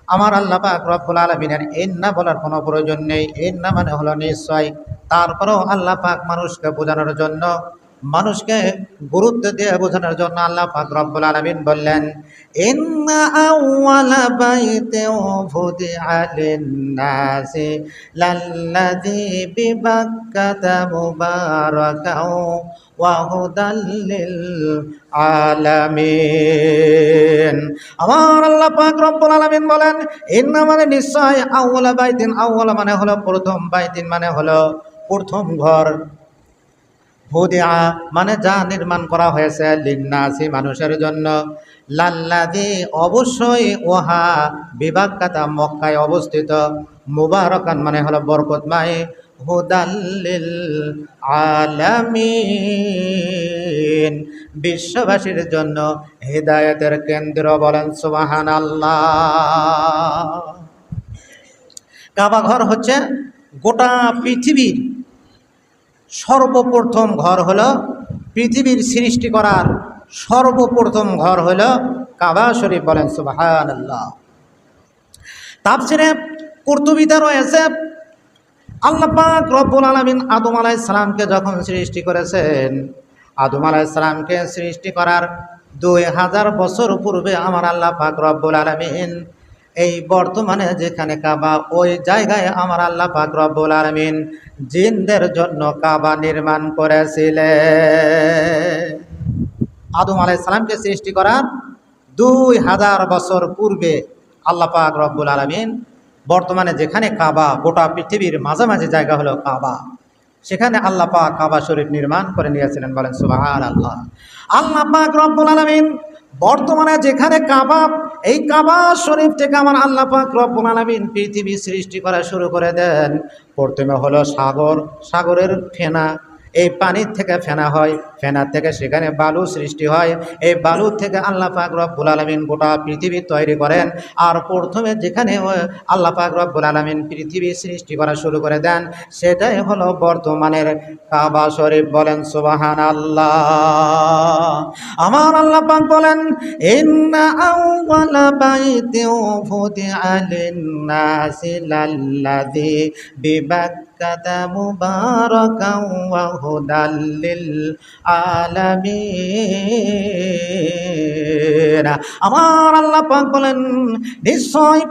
আমার আল্লাহ পাক রব্বুল আলামিনের ইন্না বলার কোনো প্রয়োজন নেই, ইন্না মানে হলো নিশ্চয়। তারপরেও আল্লাহ পাক মানুষকে বোঝানোর জন্য, মানুষকে গুরুত্ব দিয়ে বোঝানোর জন্য আল্লাহ পাক রব্বুল আলামিন বললেন, ইন্না আউওয়ালা বাইতিন উদিআ লিন-নাসি লাল্লাযী বিবাক্কাতা মুবারাকান ওয়া হুদাল লিল আলামিন। আমার আল্লাহ পাক রব্বুল আলামিন বলেন, ইন্না মানে নিশ্চয়, আউওয়ালা বাইতিন, আউওয়ালা মানে হলো প্রথম, বাইতিন মানে হলো প্রথম ঘর, উদিআ মানে যা নির্মাণ করা হয়েছে, লিন্নাসি মানুষের জন্য, লাল্লাযী অবশ্যই, ওহা বিবাক্কাতা মক্কায় অবস্থিত, মুবারাকান মানে হলো বরকতময়, হুদাল লিল আলামিন বিশ্ববাসীর জন্য হিদায়াতের কেন্দ্র। বলেন সুবহানাল্লাহ। কাবা ঘর হচ্ছে গোটা পৃথিবীর সর্বপ্রথম ঘর, হলো পৃথিবীর সৃষ্টি করার সর্বপ্রথম ঘর হলো কাবা শরীফ। বলেন সুবহানাল্লাহ। তাফসীরে কুরতুবীতে রয়েছে, আল্লাহ পাক রব্বুল আলামিন আদম আলাইহিস সালামকে যখন সৃষ্টি করেছেন, আদম আলাইহিস সালামকে সৃষ্টি করার 2000 বছর পূর্বে আমার আল্লাহ পাক রব্বুল আলামিন এই বর্তমানে যেখানে কাবা, ওই জায়গায় আমার আল্লাহ পাক রব্বুল আলামিন জিনদের জন্য কাবা নির্মাণ করেছিলেন। আদম আলাইহিস সালামকে সৃষ্টি করার 2000 বছর পূর্বে আল্লাহ পাক রব্বুল আলামিন বর্তমানে যেখানে কাবা, গোটা পৃথিবীর মাঝামাঝি জায়গা হলো কাবা, সেখানে আল্লাহ পাক কাবা শরীফ নির্মাণ করে নিয়েছিলেন। বলেন সুবহানাল্লাহ। আল্লাহ পাক রব্বুল আলামিন বর্তমানে যেখানে কাবা, এই কাবা শরীফ থেকে আমার আল্লাহ পাক রব্বুল আলামিন পৃথিবী সৃষ্টি করা শুরু করে দেন। প্রথমে হলো সাগর, সাগরের ফেনা, এই পানির থেকে ফেনা হয়, ফেনার থেকে সেখানে বালু সৃষ্টি হয়, এই বালুর থেকে আল্লাহ পাক রব্বুল আলামিন গোটা পৃথিবী তৈরি করেন। আর প্রথমে যেখানে আল্লাহ পাক রব্বুল আলামিন পৃথিবী সৃষ্টি করা শুরু করে দেন, সেটাই হলো বর্তমানের কাবা শরীফ। বলেন সুবহানাল্লাহ। আমার আল্লাহ পাক বলেন, ইন্না আউওয়ালা বাইতিন ফুতিআ লিন-নাসি লাল্লাযী বিবাক্কাতা মুবারাকান ওয়া হুদাল লিল আলামিন। আমার আল্লাহ পাক বলেন, নিশ্চয়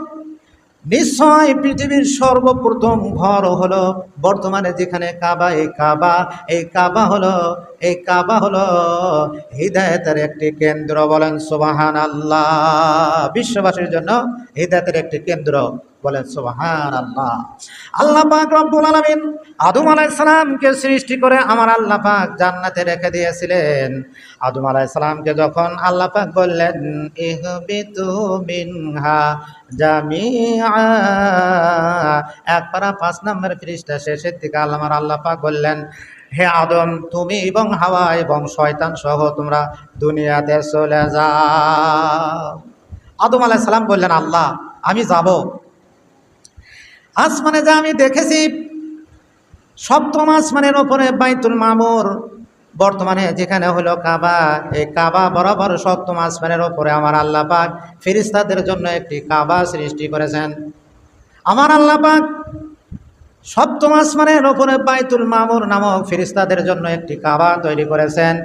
নিশ্চয় পৃথিবীর সর্বপ্রথম ঘর হলো বর্তমানে যেখানে কাবা, এই কাবা হলো হিদায়াতের একটি কেন্দ্র। বলেন সুবহানাল্লাহ। বিশ্ববাসীর জন্য হিদায়াতের একটি কেন্দ্র। বলেন সুবহানাল্লাহ। আল্লাহ পাক রব্বুল আলামিন আদম আলাইহিস সালামকে সৃষ্টি করে আমার আল্লাহ পাক জান্নাতে রেখে দিয়েছিলেন। আদম আলাইহিস সালামকে যখন আল্লাহ পাক বললেন, ইহবিতু মিনহা জামিআ, এক পারা 5 নম্বর পৃষ্ঠা শেষের দিকে আমার আল্লাহ পাক বললেন, হে আদম, তুমি এবং হাওয়া এবং শয়তান সহ তোমরা দুনিয়াতে চলে যাও। আদম আলাইহিস সালাম বললেন, আল্লাহ আমি যাব। আসমানে যা আমি দেখেছি, সপ্তম আসমানের ওপরে বাইতুল মামুর, বর্তমানে যেখানে হলো কাবা, এই কাবা বরাবর সপ্তম আসমানের ওপরে আমার আল্লাহ পাক ফেরেশতাদের জন্য একটি কাবা সৃষ্টি করেছেন। আমার আল্লাহ পাক সপ্তম আসমানের ওপরে বাইতুল মামুর নামক ফেরেশতাদের জন্য একটি কাবা তৈরি করেছেন।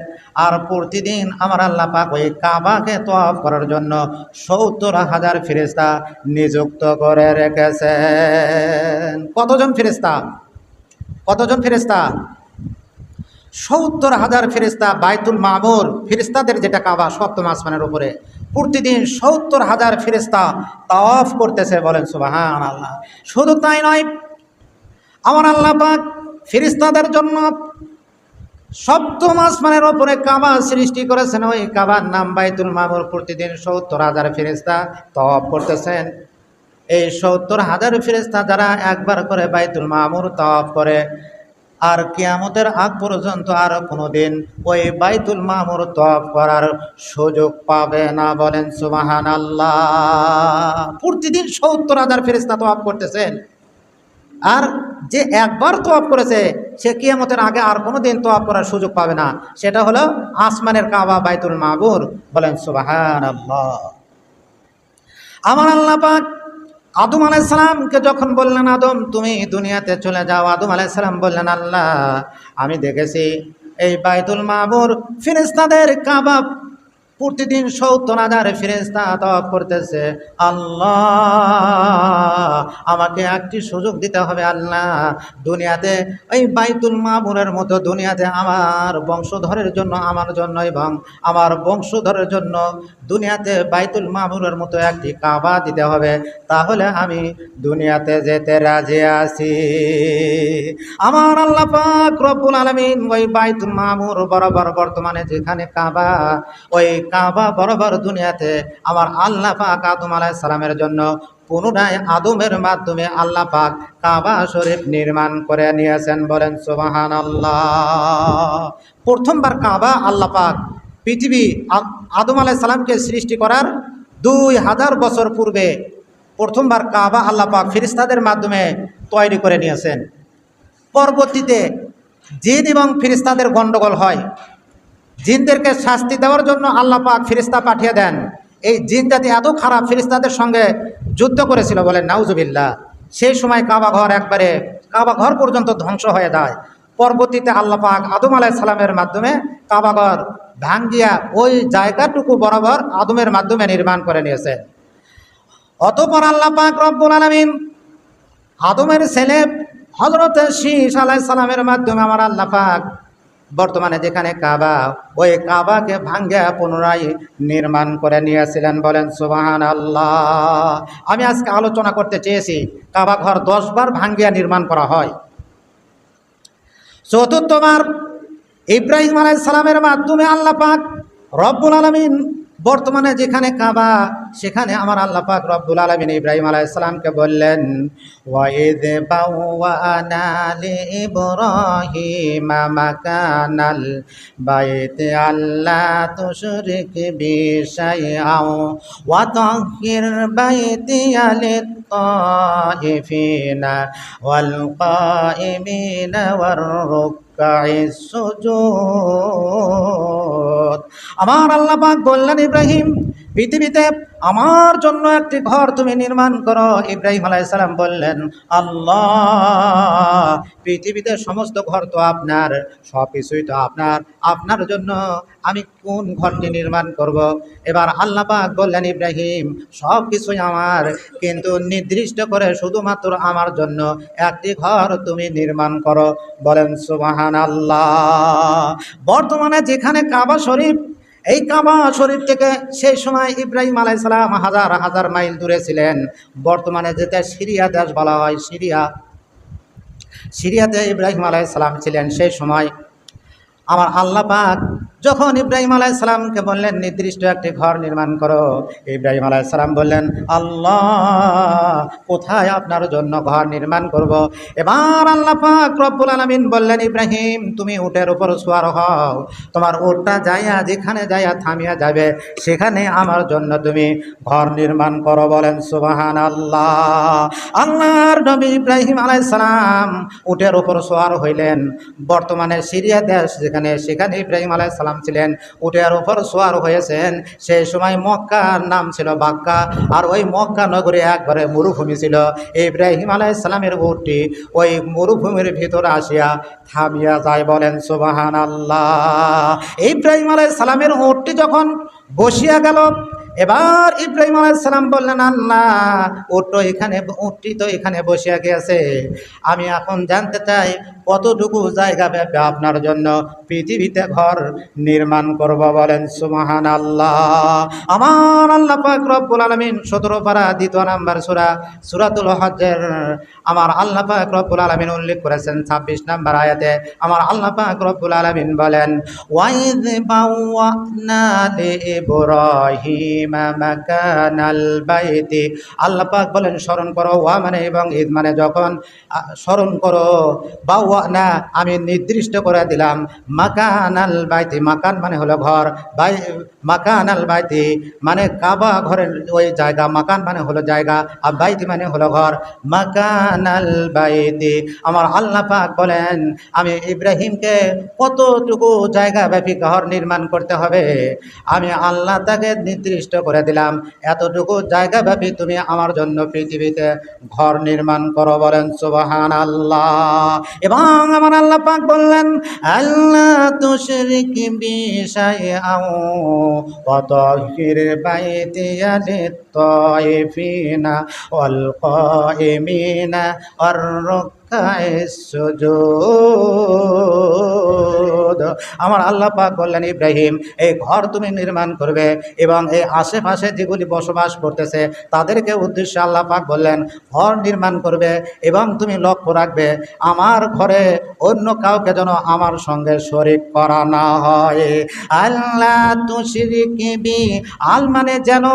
আর প্রতিদিন আমার আল্লাহ পাক ওই কাবাকে তওয়াফ করার জন্য ৭০,০০০ ফেরেশতা নিযুক্ত করে রেখেছেন। কতজন ফেরেশতা? ৭০,০০০ ফেরেশতা বাইতুল মামুর, ফেরেশতাদের যেটা কাবা সপ্তম আসমানের উপরে, প্রতিদিন ৭০,০০০ ফেরেশতা তাওয়াফ করতেছে। বলেন সুবহানাল্লাহ। শুধু তাই নয়, আমার আল্লাহ পাক ফেরেশতাদের জন্য সপ্তম আসমানের ওপরে কাবা সৃষ্টি করেছেন। ওই কাবার নাম বাইতুল মামুর। প্রতিদিন ৭০,০০০ ফেরেশতা তাওয়াফ করতেছেন। এই ৭০,০০০ ফেরেশতা যারা একবার করে বাইতুল মামুর তাওয়াফ করে, আর কিয়ামতের আগ পর্যন্ত আর কোনোদিন ওই বাইতুল মামুর তওয়াফ করার সুযোগ পাবে না। বলেন সুবহানাল্লাহ। প্রতিদিন ৭০,০০০ ফেরেশতা তওয়াফ করতেছেন। আর যে একবার তওয়াফ করেছে, সে কিয়ামতের আগে আর কোনোদিন তওয়াফ করার সুযোগ পাবে না। সেটা হলো আসমানের কাবা বাইতুল মামুর। বলেন সুবহানাল্লাহ। আমার আল্লাহ পাক আদম আলাইহিস সালামকে যখন বললেন, আদম তুমি দুনিয়াতে চলে যাও, আদম আলাইহিস সালাম বললেন, আল্লাহ আমি দেখেছি এই বাইতুল মামুর ফেরেশতাদের কাবা প্রতিদিন ৭০,০০০ ফেরেশতা তাওয়াফ করতেছে। আল্লাহ আমাকে একটি সুযোগ দিতে হবে। আল্লাহ দুনিয়াতে এই বাইতুল মামুরের মতো দুনিয়াতে আমার বংশধরের জন্য, আমার জন্য এবং আমার বংশধরের জন্য দুনিয়াতে বাইতুল মামুরের মতো একটি কাবা দিতে হবে, তাহলে আমি দুনিয়াতে যেতে রাজি আছি। আমার আল্লাহ পাক রব্বুল আলামিন ওই বাইতুল মামুর বরাবর বর্তমানে যেখানে কাবা, ওই কাবা বরাবর দুনিয়াতে আমার আল্লাহ পাক আদম আলাইহিস সালামের জন্য পুনরায় আদমের মাধ্যমে আল্লাহ পাক কাবা শরীফ নির্মাণ করে নিয়েছেন। বলেন সুবহানাল্লাহ। প্রথমবার কাবা আল্লাহ পাক পৃথিবী আদম আলাইহিস সালামকে সৃষ্টি করার ২০০০ বছর পূর্বে প্রথমবার কাবা আল্লাহ পাক ফেরেশতাদের মাধ্যমে তৈরি করে নিয়েছেন। পরবর্তীতে জিন এবং ফেরেশতাদের গণ্ডগোল হয়। জিনদেরকে শাস্তি দেওয়ার জন্য আল্লাহ পাক ফেরেশতা পাঠিয়ে দেন। এই জিন জাতি এত খারাপ, ফেরেশতাদের সঙ্গে যুদ্ধ করেছিল। বলেন নাউজুবিল্লাহ। সেই সময় কাবা ঘর পর্যন্ত ধ্বংস হয়ে যায়। পরবর্তীতে আল্লাহ পাক আদম আলাইহিস সালামের মাধ্যমে কাবা ঘর ভাঙ্গিয়া ওই জায়গাটুকু বরাবর আদমের মাধ্যমে নির্মাণ করে নিয়েছে। অতঃপর আল্লাহ পাক রব্বুল আলামিন আদমের ছেলে হযরত শীস আলাইহিস সালামের মাধ্যমে আমার আল্লাহ পাক বর্তমানে যেখানে কাবা, ওই কাবাকে ভাঙ্গিয়া পুনরায় নির্মাণ করে নিয়েছিলেন। বলেন সুবহানাল্লাহ। আমি আজকে আলোচনা করতে চেয়েছি কাবা ঘর 10 বার ভাঙ্গিয়া নির্মাণ করা হয়। চতুর্থবার ইব্রাহিম আলাইহিস সালামের মাধ্যমে আল্লাহ পাক রব্বুল আলামিন বর্তমানে যেখানে কাবা, সেখানে আমার আল্লাহ পাক রব্বুল আলামিন ইব্রাহিম আলাইহিস সালামকে বললেন, ওয়াইদ বাওয়ানা লিইব্রাহিমা মাকানাল বাইতি আল্লা তুশরিক বি শাইআন ওয়া তাহহির বাইতিয়া লিত-তাইফিনা ওয়াল কাইমিনা ওয়ার রুকআইস সুজুদ। আমার আল্লাহ পাক বললেন, ইব্রাহিম, পৃথিবীতে আমার জন্য একটি ঘর তুমি নির্মাণ করো। ইব্রাহিম আলাইহিস সালাম বললেন, আল্লাহ, পৃথিবীতে সমস্ত ঘর তো আপনার, সব কিছুই তো আপনার, আপনার জন্য আমি কোন ঘরটি নির্মাণ করব? এবার আল্লাহ পাক বললেন, ইব্রাহিম, সব কিছুই আমার, কিন্তু নির্দিষ্ট করে শুধুমাত্র আমার জন্য একটি ঘর তুমি নির্মাণ করো। বলেন সুবহানাল্লাহ। বর্তমানে যেখানে কাবা শরীফ, এই কাবা শরীফ থেকে সেই সময় ইব্রাহিম আলাইহিস সালাম হাজার হাজার মাইল দূরে ছিলেন। বর্তমানে যেটা সিরিয়া দেশ বলা হয়, সিরিয়াতে ইব্রাহিম আলাইহিস সালাম ছিলেন। সেই সময় আমার আল্লাহ পাক যখন ইব্রাহিম আলাইহিস সালামকে বললেন নির্দিষ্ট একটি ঘর নির্মাণ করো, ইব্রাহিম আলাইহিস সালাম বললেন, আল্লাহ, কোথায় আপনার জন্য ঘর নির্মাণ করব? এবার আল্লাহ পাক রব্বুল আলামিন বললেন, ইব্রাহিম, তুমি উটের উপর সওয়ার হও, তোমার উটটা যাইয়া যেখানে যাইয়া থামিয়া যাবে, সেখানে আমার জন্য তুমি ঘর নির্মাণ করো। বলেন সুবহানাল্লাহ। আল্লাহর নবী ইব্রাহিম আলাইহিস সালাম উটের উপর সওয়ার হইলেন। বর্তমানে সিরিয়া দেশ সেখানে ইব্রাহিম আলাইহিস সালাম ছিলেন, উটের উপর সওয়ার হয়েছেন। সেই সময় মক্কার নাম ছিল বাক্কা, আর ওই মক্কা নগরে একবারে মরুভূমি ছিল। ইব্রাহিম আলাইহিস সালামের উটটি ওই মরুভূমির ভিতরে আসিয়া থামিয়া যায়। বলেন সুবহানাল্লাহ। ইব্রাহিম আলাইহিস সালামের উটটি যখন বসিয়া গেল, এবার ইব্রাহিম আলাইহিস সালাম বললেন, আল্লাহ, উটটি তো এখানে বসিয়া গিয়েছে, আমি এখন জানতে চাই কতটুকু জায়গা ব্যাপে আপনার জন্য পৃথিবীতে ঘর নির্মাণ করব। বলেন সুবহানাল্লাহ। আমার আল্লাহ পাক রব্বুল আলামিন 17 পারা 2 নম্বর সূরাতুল হজ্জের আমার আল্লাহ পাক রব্বুল আলামিন উল্লেখ করেছেন 26 নম্বর আয়াতে। আমার আল্লাহ পাক রব্বুল আলামিন বলেন, ওয়াইদ বাওয়ানা লিইব্রাহিমা মাকানাল বাইতি। আল্লাহ পাক বলেন, স্মরণ করো, ওয়া মানে এবং ঈদ মানে যখন, স্মরণ করো, বাওয়ানা আমি নির্দিষ্ট করে দিলাম, মাকানাল বাইতি, মাকান মানে হলো ঘর, মাকানাল বাইতি মানে কাবা ঘরের ওই জায়গা, মাকান মানে হলো জায়গা, আর বাইতি মানে হলো ঘর। মাকানাল বাইতি, আমার আল্লাহ পাক বলেন, আমি ইব্রাহিমকে কতটুকু জায়গা ব্যাপী ঘর নির্মাণ করতে হবে, আমি আল্লাহ তাকে নির্দিষ্ট করে দিলাম, এতটুকু জায়গা ব্যাপী তুমি আমার জন্য পৃথিবীতে ঘর নির্মাণ করো। বলেন সুবহানাল্লাহ। এবং আমার আল্লাহ পাক বললেন, আল্লাহ তুশরিক বি শাইআন ওয়া তাহহির বাইতিয়া লিত-তাইফিনা ওয়াল কাইমিনা ওয়ার রুকআইস সুজুদ। আমার আল্লাহ পাক বললেন, ইব্রাহিম, এই ঘর তুমি নির্মাণ করবে এবং এই আশেপাশে যেগুলি বসবাস করতেছে তাদেরকে উদ্দেশ্যে আল্লাহ পাক বললেন, ঘর নির্মাণ করবে এবং তুমি লক্ষ্য রাখবে আমার ঘরে অন্য কাউকে যেন আমার সঙ্গে শরীক করা না হয়। আল্লাহ তুশরিক বি, আল মানে যেন,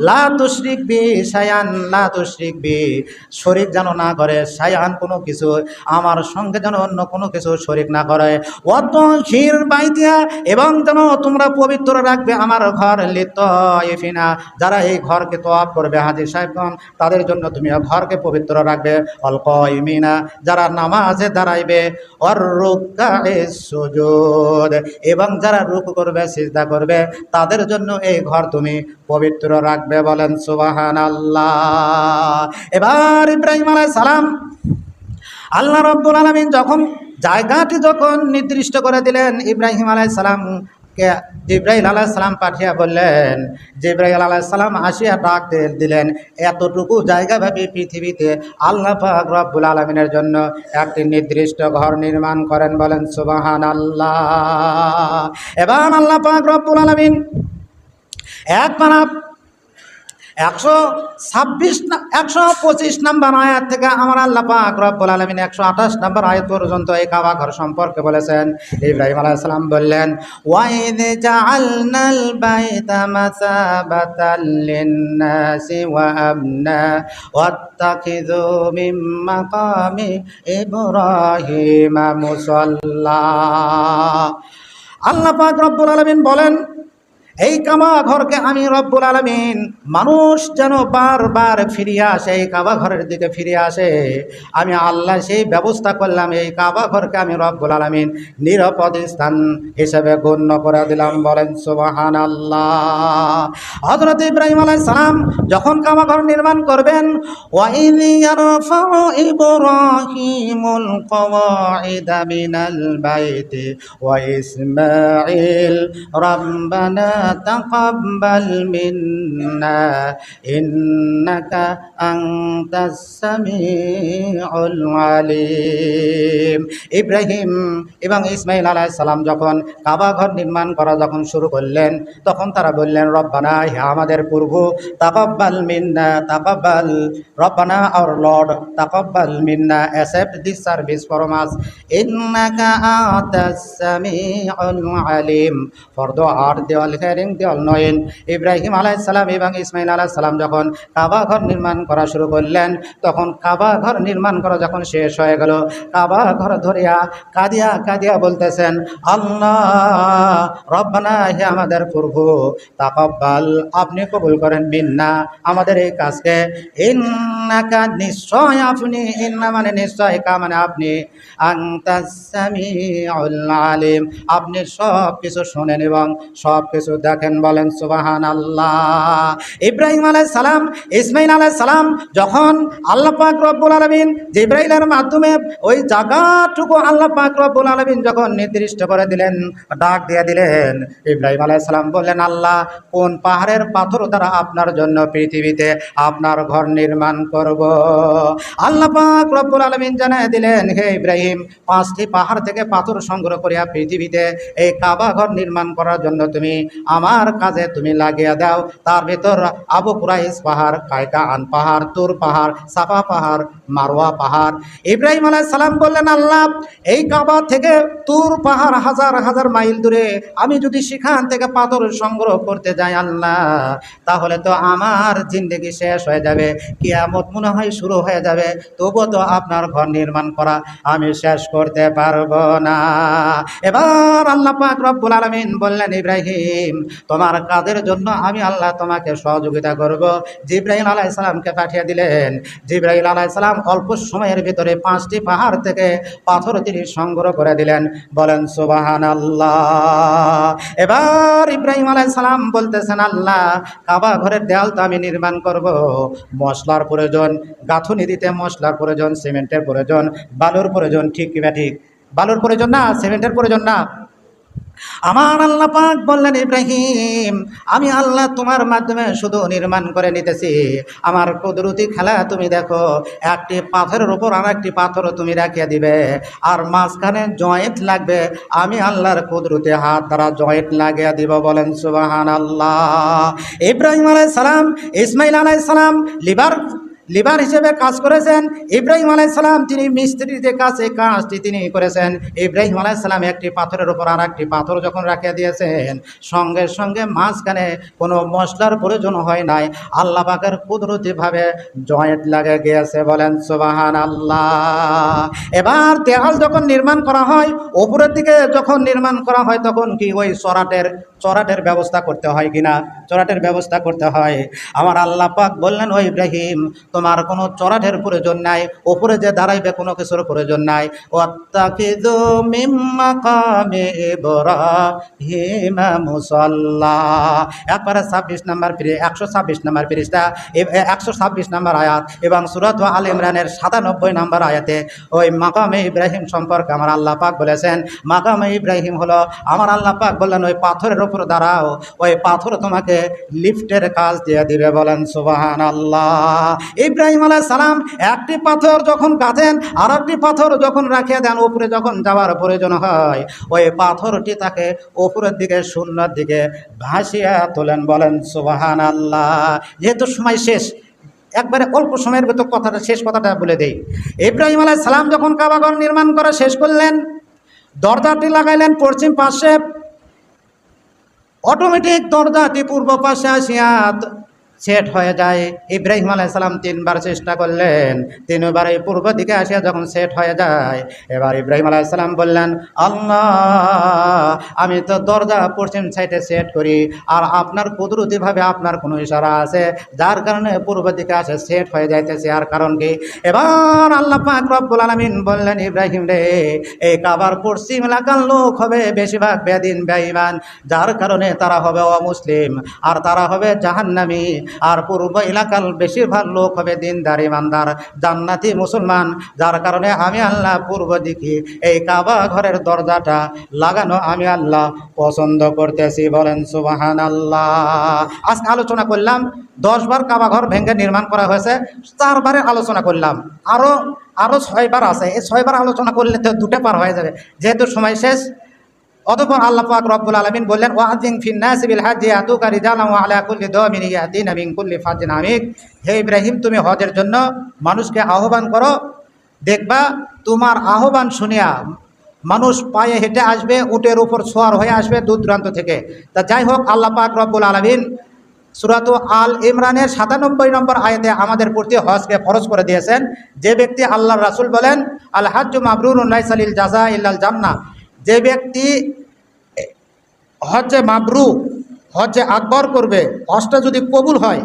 লা তুশরিক বি শাইআন, লা তুশরিক বি শরীক যেন না করে, শাইআন কোনো কিছু, আমার সঙ্গে যেন অন্য কোনো কিছু শরীক না করে। ওয়াতাহহির বাইতিয়া, এবং যেন তোমরা পবিত্র রাখবে আমার ঘর, লিত-তাইফিনা যারা এই ঘরকে তওয়াফ করবে, হাজী সাহেবগণ, তাদের জন্য তুমি ঘরকে পবিত্র রাখবে। ওয়াল কাইমিনা যারা নামাজে দাঁড়াইবে, ওয়ার রুকআইস সুজুদ এবং যারা রুকু করবে, সিজদা করবে, তাদের জন্য এই ঘর তুমি পবিত্র রাখবে। বলেন সুবহানাল্লাহ। এবার ইব্রাহিম আলাইহিস সালাম, আল্লাহ রাব্বুল আলামিন যখন জায়গাটি নির্দিষ্ট করে দিলেন, ইব্রাহিম আলাইহিস সালামকে জিবরাইল আলাইহিস সালাম পাঠিয়ে বললেন, জিবরাইল আলাইহিস সালাম আসিয়া ডাক দিলেন, এতটুকু জায়গা ভাবে পৃথিবীতে আল্লাহ পাক রব্বুল আলামিনের জন্য একটি নির্দিষ্ট ঘর নির্মাণ করেন। বলেন সুবহানাল্লাহ। এবার আল্লাহ পাক রব্বুল আলামিন 125 নম্বর আয়াত থেকে আমার আল্লাহ পাক রব্বুল আলামিন 128 নম্বর আয়াত পর্যন্ত এই কাবা ঘর সম্পর্কে বলেছেন। ইব্রাহিম আলাইহিস সালাম বললেন, ওয়াইদ জাআলনাল বাইতা মাসাবাতাল লিন-নাসি ওয়া আমনা ওয়াত্তাখিযু মিন মাকামি ইব্রাহিমা মুসাল্লা। আল্লাহ পাক রব্বুল আলামিন বলেন, এই কাবা ঘরকে আমি রব্বুল আলামিন মানুষ যেন বারবার ফিরিয়ে আসে, এই কাবা ঘরের দিকে ফিরে আসে, আমি আল্লাহ সেই ব্যবস্থা করলাম। এই কাবা ঘরকে আমি রব্বুল আলামিন নিরাপদ স্থান হিসেবে গণ্য করে দিলাম। বলেন সুবহানাল্লাহ। হযরত ইব্রাহিম আলাইহিস সালাম যখন কাবা ঘর নির্মাণ করবেন, ওয়াইয ইয়ারফাউ ইব্রাহিমুল কওয়াইদা মিনাল বাইতি ওয়া ইসমাঈল রাব্বানা তাকাব্বাল মিন্না ইন্নাকা আনতাস সামিউল আলিম। ইব্রাহিম এবং ইসমাঈল আলাইহিস সালাম যখন কাবা ঘর নির্মাণ করা যখন শুরু করলেন, তখন তারা বললেন, রব্বানা, হে আমাদের প্রভু, তাকাব্বাল মিন্না, তাকাব্বাল, রব্বানা আওয়ার লর্ড, তাকাব্বাল মিন্না, accept this service from us, ইন্নাকা আনতাস সামিউল আলিম, for the art the all hearing the all knowing. Ibrahim আলাইহিস সালাম এবং ইসমাঈল আলাইহিস সালাম যখন কাবা ঘর নির্মাণ করা শুরু করলেন, তখন কাবা ঘর নির্মাণ করা যখন শেষ হয়ে গেল, কাবা ঘর ধরিয়া কাঁদিয়া কাঁদিয়া বলতেছেন, আল্লাহ, রব্বানা, হে আমাদের প্রভু, তাকাব্বাল, আপনি কবুল করেন, মিন্না, আমাদের এই কাজকে, ইন্নাকা, নিশ্চয় আপনি, ইন্না মানে নিশ্চয়, কা মানে আপনি, আনতাস সামিউল আলিম, আপনি সব কিছু শোনেন এবং সব কিছু দেখেন। বলেন সুবহানাল্লাহ। ইব্রাহিম আলাইহিস সালাম, ইসমাঈল আলাইহিস সালাম যখন আল্লাহ পাক রব্বুল আলামিন জিবরাইলের মাধ্যমে ওই জায়গাটুকু আল্লাহ পাক রব্বুল আলামিন যখন নির্দিষ্ট করে দিলেন, ডাক দিয়ে দিলেন, ইব্রাহিম আলাইহিস সালাম বললেন, আল্লাহ, কোন পাহাড়ের পাথর দ্বারা আপনার জন্য পৃথিবীতে আপনার ঘর নির্মাণ করব? আল্লাহ পাক রব্বুল আলামিন জানিয়ে দিলেন, হে ইব্রাহিম, 5টি পাহাড় থেকে পাথর সংগ্রহ করিয়া পৃথিবীতে এই কাবা ঘর নির্মাণ করার জন্য তুমি আমার কাজে তুমি লাগিয়ে দাও। তার ভিতর আবু কুরাইশ পাহাড়, কায়কাআন পাহাড়, তুর পাহাড়, সাফা পাহাড়, মারওয়া পাহাড়। ইব্রাহিম আলাইহিস সালাম বললেন, আল্লাহ, এই কাবা থেকে তুর পাহাড় হাজার হাজার মাইল দূরে, আমি যদি সেখান থেকে পাথর সংগ্রহ করতে যাই আল্লাহ, তাহলে তো আমার জিন্দেগি শেষ হয়ে যাবে, কিয়ামত মনে হয় শুরু হয়ে যাবে, তবুও তো আপনার ঘর নির্মাণ করা আমি শেষ করতে পারবো না। এবার আল্লাহ পাক রব্বুল আলামিন বললেন, ইব্রাহিম, তোমার কাজের জন্য আমি আল্লাহ তোমাকে সহযোগিতা করব। জিবরাইল আলাইহিস সালামকে পাঠিয়ে দিলেন। জিবরাইল আলাইহিস সালাম অল্প সময়ের ভিতরে 5টি পাহাড় থেকে পাথর তিনি সংগ্রহ করে দিলেন। বলেন সুবহানাল্লাহ। এবার ইব্রাহিম আলাইহিস সালাম বলতেছেন, আল্লাহ, কাবা ঘরের দেয়াল তো আমি নির্মাণ করব, মশলার প্রয়োজন, গাঁথুনি দিতে মশলার প্রয়োজন, সিমেন্টের প্রয়োজন, বালুর প্রয়োজন, ঠিক কি ঠিক? বালুর প্রয়োজন না, সিমেন্টের প্রয়োজন না। আমার আল্লাহ পাক বললেন, ইব্রাহিম, আমি আল্লাহ তোমার মাধ্যমে শুধু নির্মাণ করে নিতেছি, আমার কুদরতি খেলা তুমি দেখো, একটি পাথরের উপর আর একটি পাথর তুমি রাখিয়ে দিবে, আর মাঝখানে জয়েন্ট লাগবে, আমি আল্লাহর কুদরতি হাত দ্বারা জয়েন্ট লাগিয়ে দিব। বলেন সুবহানাল্লাহ। ইব্রাহিম আলাইহিস সালাম, ইসমাঈল আলাইহিস সালাম লিভার হিসেবে কাজ করেছেন। ইব্রাহিম আলাইহিস সালাম তিনি মিস্ত্রির যে কাজটি তিনি করেছেন। ইব্রাহিম আলাইহিস সালাম একটি পাথরের উপর আর একটি পাথর যখন রাখিয়ে দিয়েছেন, সঙ্গে সঙ্গে মাঝখানে কোনো মশলার প্রয়োজন হয় নাই, আল্লাহ পাকের কুদরতিভাবে জয়েন্ট লাগে গিয়েছে। বলেন সুবহানাল্লাহ। এবার দেয়াল যখন নির্মাণ করা হয়, উপরের দিকে যখন নির্মাণ করা হয়, তখন কি ওই চরাটের ব্যবস্থা করতে হয় কিনা? চরাটের ব্যবস্থা করতে হয়। আমার আল্লাহ পাক বললেন, ও ইব্রাহিম, তোমার কোনো চরাটের প্রয়োজন নাই, উপরে যে দাঁড়াইবে কোনো কিছুর প্রয়োজন নাই। ওয়াত্তাখিযু মিন মাকামি ইব্রাহিমা মুসাল্লা। একবারে 126 নম্বর পৃষ্ঠা 126 নম্বর আয়াত এবং সূরা আল ইমরানের 97 নম্বর আয়াতে ওই মাকামে ইব্রাহিম সম্পর্কে আমার আল্লাহ পাক বলেছেন, মাকামে ইব্রাহিম হলো, আমার আল্লাহ পাক বললেন, ওই পাথরের উপর দাঁড়াও, ওই পাথর তোমাকে লিফটের কাজ দিয়ে দিবে। বলেন সুবহানাল্লাহ। ইব্রাহিম আলাইহিস সালাম একটি পাথর যখন গাঁথেন আর একটি পাথর যখন রাখিয়ে দেন, উপরে যখন যাওয়ার প্রয়োজন হয় ওই পাথরটি তাকে উপরের দিকে শূন্যের দিকে ভাসিয়ে তোলেন। বলেন সুবহানাল্লাহ। যেহেতু সময় শেষ, একবারে অল্প সময়ের ভেতর শেষ কথাটা বলে দেই। ইব্রাহিম আলাইহিস সালাম যখন কাবাঘর নির্মাণ করা শেষ করলেন, দরজাটি লাগাইলেন পশ্চিম পাশে, অটোমেটিক দরজাটি পূর্ব পাশে আসিয়া সেট হয়ে যায়। ইব্রাহিম আলাইহিস সালাম 3 বার চেষ্টা করলেন, 3 বারে পূর্ব দিকে আসিয়া যখন সেট হয়ে যায়, এবার ইব্রাহিম আলাইহিস সালাম বললেন, আল্লাহ আমি তো দরজা পশ্চিম সাইডে সেট করি, আর আপনার কুদরতিভাবে আপনার কোনো ইশারা আছে যার কারণে পূর্ব দিকে আসে সেট হয়ে যাইতেছে, আর কারণ কি? এবার আল্লাহ পাক রব্বুল আলামিন বললেন, ইব্রাহিম রে, এই কাবার পশ্চিম এলাকার লোক হবে বেশিরভাগ বেদিন বেঈমান, যার কারণে তারা হবে অমুসলিম আর তারা হবে জাহান্নামী, আর পূর্ব এলাকার বেশিরভাগ লোক হবে দিনদার ইমানদার জান্নাতি মুসলমান, যার কারণে আমি আল্লাহ পূর্ব দিকে এই কাবা ঘরের দরজাটা লাগানো আমি আল্লাহ পছন্দ করতেছি। বলেন সুবহানাল্লাহ। আজকে আলোচনা করলাম 10 বার কাবা ঘর ভেঙে নির্মাণ করা হয়েছে, 4 বারের আলোচনা করলাম, আরো 6 বার আছে। এই 6 বার আলোচনা করলে তো 2টা পার হয়ে যাবে, যেহেতু সময় শেষ। অতঃপর আল্লাহ পাক রব্বুল আলামিন বললেন, ওয়াযিন ফিন নাসি বিল হাজ্জি ইয়াতুকা রিজালান ওয়া আলা কুল্লি দামিরিন ইয়াতিনা মিন কুল্লি ফাজ্জিন আমিক। হে ইব্রাহিম, তুমি হজের জন্য মানুষকে আহ্বান করো, দেখবা তোমার আহ্বান শুনিয়া মানুষ পায়ে হেঁটে আসবে, উটের উপর সোয়ার হয়ে আসবে দূর দূরান্ত থেকে। তা যাই হোক, আল্লাহ পাক রব্বুল আলামিন সূরাত আল ইমরানের 97 নম্বর আয়াতে আমাদের প্রতি হজকে ফরজ করে দিয়েছেন। যে ব্যক্তি, আল্লাহর রাসূল বলেন, আল হাজ্জু মাবরুরুন লাইসা লিল জাযা ইল্লাল জান্নাহ, যে ব্যক্তি হজ্জে মাবরু, হজ্জে আকবর করবে, হজটা যদি কবুল হয়,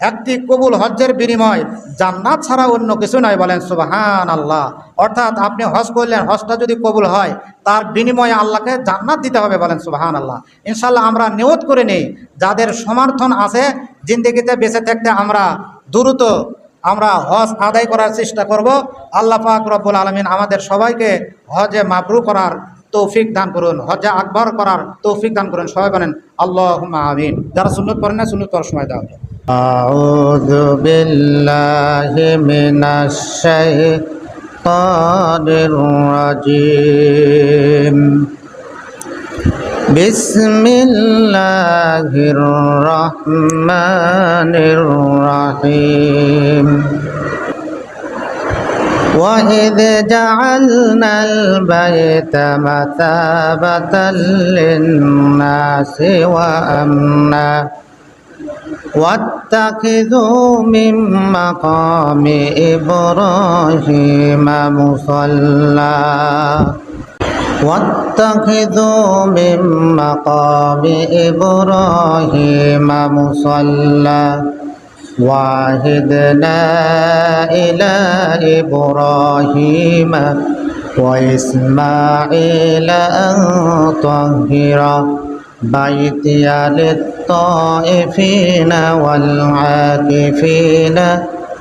একটি কবুল হজ্জের বিনিময় জান্নাত ছাড়া অন্য কিছু নয়। বলেন সুবহানাল্লাহ। অর্থাৎ আপনি হজ করলেন, হজটা যদি কবুল হয় তার বিনিময়ে আল্লাহকে জান্নাত দিতে হবে। বলেন সুবহানাল্লাহ। ইনশাআল্লাহ আমরা নিয়ত করে নেই, যাদের সমর্থন আছে জিন্দেগিতে বেঁচে থাকতে আমরা দ্রুত হজ আদায় করার চেষ্টা করব। আল্লাহ পাক রব্বুল আলামিন আমাদের সবাইকে হজে মাবরুর করার তৌফিক দান করুন, হজ্জে আকবর করার তৌফিক দান করুন। সবাই বলেন আল্লাহুম্মা আমিন। যারা সুন্নত পড়েন না, সুন্নত পড়ার সময় দাও। আউযু বিল্লাহি মিনাশ শাইতানির রাজিম। বিসমিল্লাহির রহমানির রহিম। وَإِذْ جَعَلْنَا الْبَيْتَ مَثَابَةً لِلنَّاسِ وَأَمْنًا وَاتَّخِذُوا مِن مَّقَامِ إِبْرَاهِيمَ مُصَلًّى وَاتَّخِذُوا مِن مَّقَامِ إِبْرَاهِيمَ مُصَلًّى وَعَهِدْنَا إِلَى إِبْرَاهِيمَ وَإِسْمَاعِيلَ أَن طَهِّرَ بَيْتِيَ لِلطَّائِفِينَ وَالْعَاكِفِينَ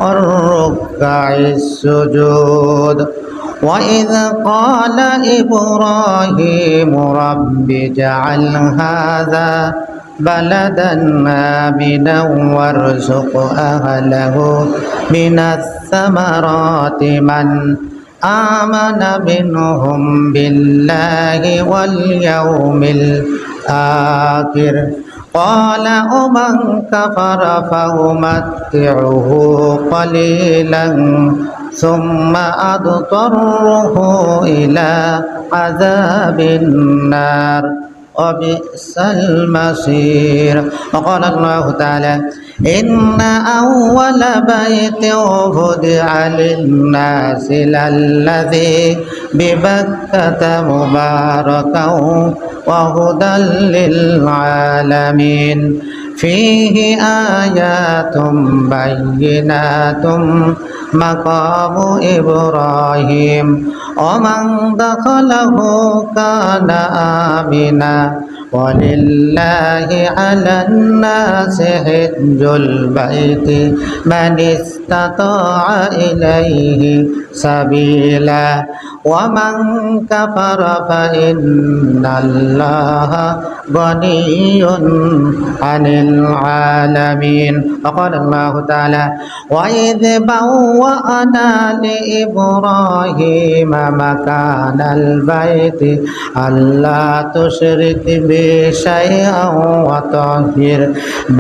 وَالرُّكَّعِ السُّجُودِ وَإِذْ قَالَ إِبْرَاهِيمُ رَبِّ اجْعَلْ هَذَا بلدا آمنا وارزق أهله من الثمرات من آمن منهم بالله واليوم الآخر قال ومن كفر فأمتعه قليلا ثم أضطره إلى عذاب النار وبئس المصير. وقال الله تعالى إن أول بيت وضع للناس للذي ببكة مباركا وهدى للعالمين فيه آيات بينات مقام إبراهيم ومن دخله كان آمنا ওয়ালিল্লাহি আলান নাসি হিজ্জুল বাইতি মান ইসতাতাআ ইলাইহি সাবিলা ওয়া মান কাফারা ফা ইন্নাল্লাহা গনিয়্যুন আনিল আলামিন। وقال الله تعالى وإذ بوأنا لإبراهيم مكان البيت ألا تشرك بي شيئا وطهر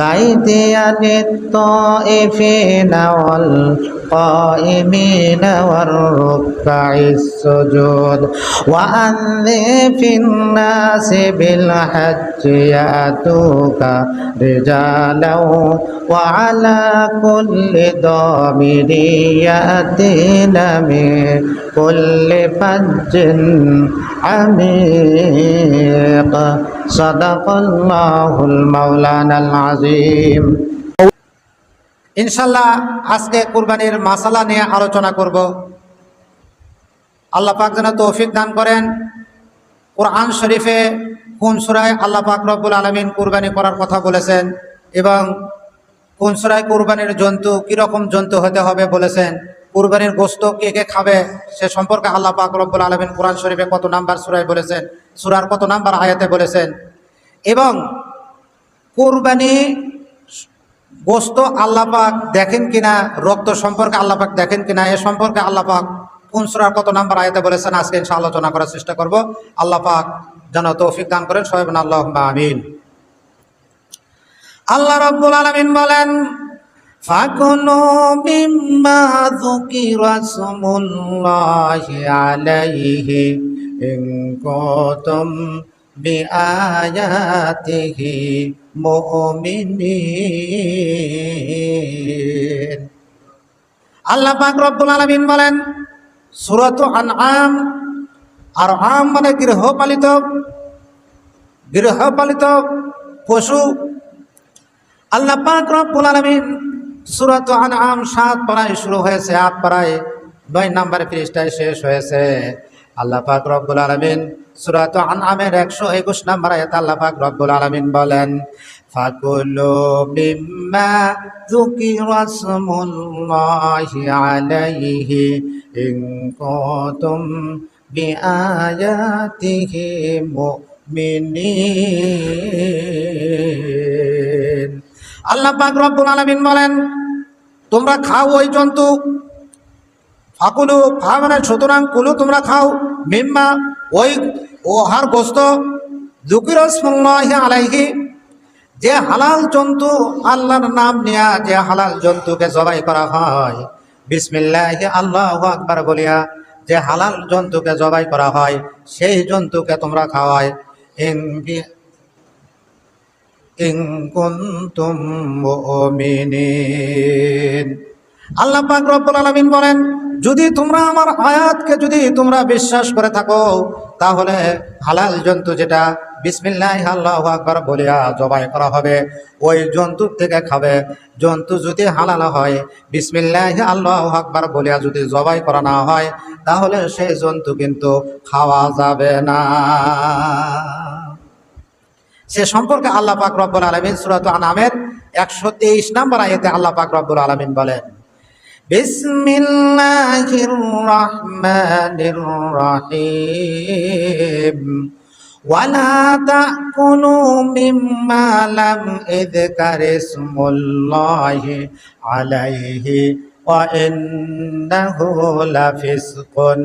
بيتي للطائفين والقائمين والركع السجود وأذن في الناس بالحج يأتوك رجالا وعلى كل ضامر يأتين من كل فج عميق صدق الله المولانا العظيم। ইনশাল্লাহ আজকে কুরবানির মাসালা নিয়ে আলোচনা করব। আল্লাহ পাক যেন তৌফিক দান করেন। কোরআন শরীফে কোন সূরায় আল্লাহ পাক রব্বুল আলামিন কুরবানি করার কথা বলেছেন এবং কোন সূরায় কুরবানির জন্তু কীরকম জন্তু হতে হবে বলেছেন, কুরবানির গোশত কে কে খাবে সে সম্পর্কে আল্লাহ পাক রব্বুল আলামিন কোরআন শরীফে কত নাম্বার সূরায় বলেছেন, সূরার কত নাম্বার আয়াতে বলেছেন এবং কুরবানি গোশত আল্লাহ পাক দেখেন কিনা, রক্ত সম্পর্কে আল্লাহ পাক দেখেন কিনা, এ সম্পর্কে আল্লাহ পাক কোন সূরার কত নাম্বার আয়াতে বলেছেন আজকে ইনশাআল্লাহ আলোচনা করার চেষ্টা করব। আল্লাহ পাক যেন তৌফিক দান করেন, সবাই বলেন আল্লাহুম্মা আমিন। আল্লাহ রাব্বুল আলামিন বলেন ফাকুলু মিম্মা যুকিরা ইসমুল্লাহি আলাইহি ইন কুনতুম বিআয়াতিহি মুমিনিন। আল্লাহ পাক রব্বুল আলামিন বলেন সূরাত আনআম, আর আম মানে গৃহপালিত পশু। আল্লাহ পাক রব্বুল আলামিন সূরাত আনআম 7 পারায় শুরু হয়েছে, 8 পারায় 9 নম্বর পৃষ্ঠায় শেষ হয়েছে। আল্লাহ পাক রব্বুল আলামিন সূরাত আনআমের 121 নম্বর আয়াতে আল্লাহ পাক রব্বুল আলামিন বলেন ফাকুলু মিম্মা যুকিরা ইসমুল্লাহি আলাইহি ইন কুনতুম বিআয়াতিহি মুমিনিন। আল্লাহ পাক রব্বুল আলামিন বলেন তোমরা খাও ওই জন্তু, ফাকুলু ফা মানে সুতরাং কুলু তোমরা খাও, মিম্মা ওই ওহার গোশত, যুকিরা ইসমুল্লাহি আলাইহি যে হালাল জন্তু আল্লাহর নাম নিয়া যে হালাল জন্তুকে জবাই করা হয়, বিসমিল্লাহি আল্লাহু আকবার বলিয়া যে হালাল জন্তুকে জবাই করা হয় সেই জন্তুকে তোমরা খাওয়ায়। ইন কুনতুম মুমিনিন। আল্লাহ পাক রব্বুল আলামিন বলেন যদি তোমরা আমার আয়াতকে যদি তোমরা বিশ্বাস করে থাকো তাহলে হালাল জন্তু যেটা বিসমিল্লাহি আল্লাহু আকবার বলিয়া জবাই করা হবে ওই জন্তু থেকে খাবে। জন্তু যদি হালাল হয়, বিসমিল্লাহি আল্লাহু আকবার বলিয়া যদি জবাই করা না হয় তাহলে সেই জন্তু কিন্তু খাওয়া যাবে না। সে সম্পর্কে আল্লাহ পাক রব্বুল আলামিন সূরা আনআমের 123 নম্বর আয়াতে আল্লাহ পাক রব্বুল আলামিন বলেন বিসমিল্লাহির রহমানির রহিম ওয়ালা তাকুলু মিম্মা লাম ইযকার ইসমুল্লাহি আলাইহি ওয়া ইন্নাহু লাফিসকুন।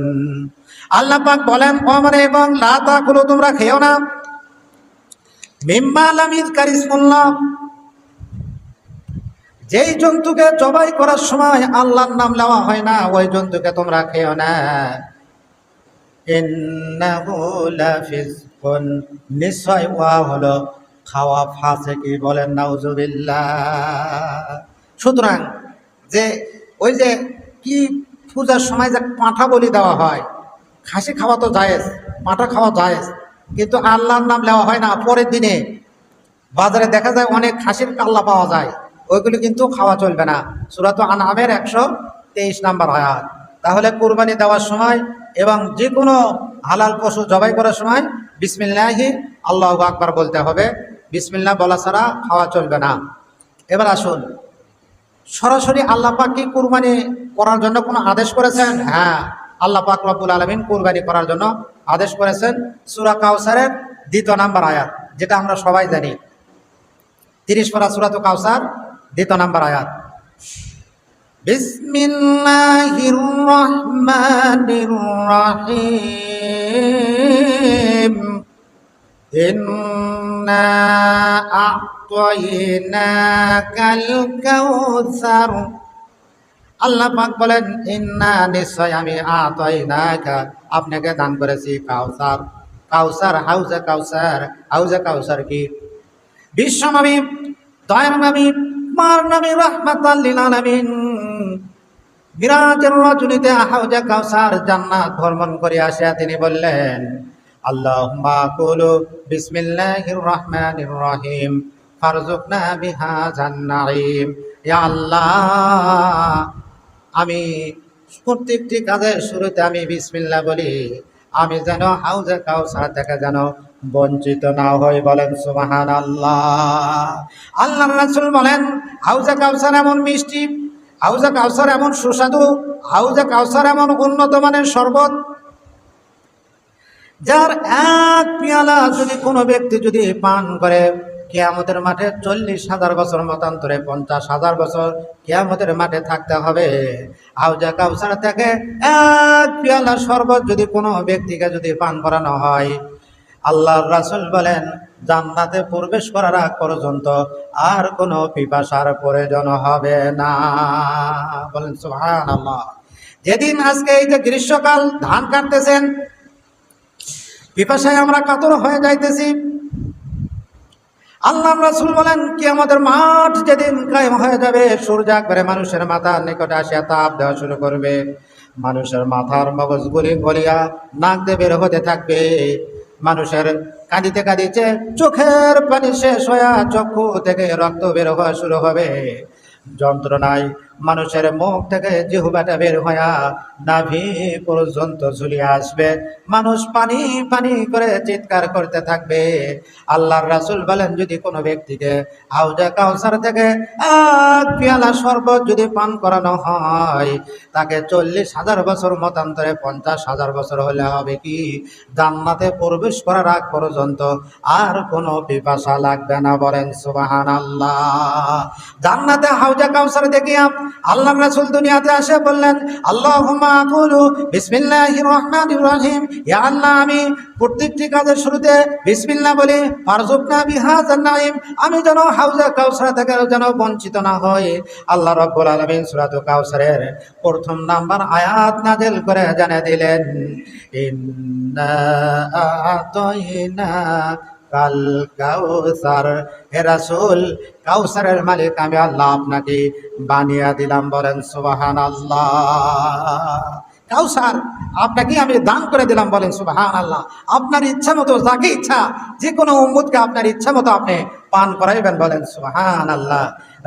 আল্লাহ পাক বলেন ওমর এবং লা তাকুলু তোমরা খেও না মিম্মা লাম ইযকার ইসমুল্লাহ যেই জন্তুকে জবাই করার সময় আল্লাহর নাম নেওয়া হয় না ওই জন্তুকে তোমরা খেও না। ইন্নাহু লাফিসকুন নিশ্চয় ওয়া হলো খাওয়া ফাসিকি, বলেন নাউজুবিল্লাহ। সুতরাং যে ওই যে কি পূজার সময় যে পাঁঠা বলি দেওয়া হয়, খাসি খাওয়া তো জায়েজ, পাঁঠা খাওয়া জায়েজ, কিন্তু আল্লাহর নাম নেওয়া হয় না। পরের দিনে বাজারে দেখা যায় অনেক খাসির কাল্লা পাওয়া যায়, ওইগুলি কিন্তু খাওয়া চলবে না। সূরা আনআমের 123 নম্বর আয়াত। তাহলে কুরবানি দেওয়ার সময় এবং যে কোনো হালাল পশু জবাই করার সময় বিসমিল্লাহি আল্লাহু আকবার বলতে হবে, বিসমিল্লাহ বলা ছাড়া খাওয়া চলবে না। এবার আসুন, সরাসরি আল্লাহ পাক কি কুরবানি করার জন্য কোনো আদেশ করেছেন? হ্যাঁ, আল্লাহ পাক রব্বুল আলামিন কুরবানি করার জন্য আদেশ করেছেন। সূরা কাউসারের 2 নম্বর আয়াত, যেটা আমরা সবাই জানি, 30 পারা সূরাতুল কাউসার 2 নম্বর আয়াত। বিসমিল্লাহির রহমানির রহিম, ইন্না আ'তাইনাকাল কাউসার। আল্লাহ পাক বলেন, ইন্না নিশ্চয় আমি আ'তাইনাকা আপনাকে দান করেছি কাউসার। কাউসার, হাউজে কাউসার। হাউজে কাউসার কি? বিশ্বনবী, দয়ার নবী, মার নবী, রাহমাতাল লিল আলামিন মিরাজের রজনীতে হাউজে কাউসার জান্নাত ভ্রমণ করে আসে তিনি বললেন, আল্লাহুম্মা কুলু বিসমিল্লাহির রহমানির রহিম ফারজুকনা বিহাযান নাঈম। ইয়া আল্লাহ, আমি প্রত্যেকটি কাজের শুরুতে আমি বিসমিল্লাহ বলি, আমি যেন হাউজে কাউসার থেকে যেন বঞ্চিত না হই। বলেন সুবহানাল্লাহ। আল্লাহর রাসূল বলেন, হাউজে কাউসার এমন মিষ্টি, হাউজে কাউসার এমন সুস্বাদু, হাউজে কাউসার এমন উন্নত মানের শরবত, যার এক পেয়ালা যদি কোনো ব্যক্তি যদি পান করে, কিয়ামতের মাঠে 40,000 বছর মতান্তরে 50,000 বছর কিয়ামতের মাঠে থাকতে হবে। হাউজে কাউসার থেকে এক পেয়ালা শরবত যদি কোনো ব্যক্তিকে যদি পান করানো হয়, আল্লাহর রাসূল বলেন, জান্নাতে প্রবেশ করার আগ পর্যন্ত আর কোনো পিপাসার প্রয়োজন হবে না। বলেন সুবহানাল্লাহ। যেদিন আজকে এই যে গ্রীষ্মকাল ধান কাটতেছেন, পিপাসায় আমরা কাতর হয়ে যাইতেছি, আল্লাহ রাসূল বলেন, কিয়ামতের মাঠ যেদিন কায়েম হয়ে যাবে, সূর্য একবারে মানুষের মাথার নিকটে আসিয়া তাপ দেওয়া শুরু করবে, মানুষের মাথার মগজগুলি গলিয়া নাক দিয়ে বের হতে থাকবে, মানুষের কাঁদিতে কাঁদিতে চোখের পানি শেষ হইয়া চক্ষু থেকে রক্ত বের হওয়া শুরু হবে, যন্ত্রণায় মানুষের মুখ থেকে জিহ্বাটা বের হইয়া নাভি পর্যন্ত ঝুলিয়ে আসবে, মানুষ পানি পানি করে চিৎকার করতে থাকবে। আল্লাহর রাসূল বলেন, যদি কোনো ব্যক্তিকে হাউজে কাউসার থেকে এক পেয়ালা শরবত যদি পান করানো হয়, তাকে 40,000 বছর মতান্তরে 50,000 বছর হলে হবে কি, জান্নাতে প্রবেশ করার আগ পর্যন্ত আর কোনো পিপাসা লাগবে না। বলেন সুবহানাল্লাহ। জান্নাতে হাউজে কাউসার দেখিয়া আল্লাহর রাসূল দুনিয়াতে আসে বললেন, আল্লাহুম্মা কুলু বিসমিল্লাহির রহমানির রহিম। ইয়া আল্লাহ, আমি প্রত্যেকটি কাজের শুরুতে বিসমিল্লাহ বলি, ফারজুকনা বিহাযান নাঈম, আমি যেন হাউজে কাউসার থেকে যেন বঞ্চিত না হই। আল্লাহ রাব্বুল আলামিন সূরাতুল কাউসারের 1 নাম্বার আয়াত নাযিল করে জানিয়ে দিলেন, ইন্না আ'তাইনা কাল কাউসার। হে রাসূল, কাউসারের মালিক আমি আল্লাহ আপনাকে বানিয়ে দিলাম। বলেন সুবহানাল্লাহ। কাউসার আপনাকে আমি দান করে দিলাম। বলেন সুবহানাল্লাহ। আপনার ইচ্ছা মতো, যাকে ইচ্ছা, যে কোনো উম্মতকে আপনার ইচ্ছা মতো আপনি পান করাইবেন। বলেন সুবহানাল্লাহ।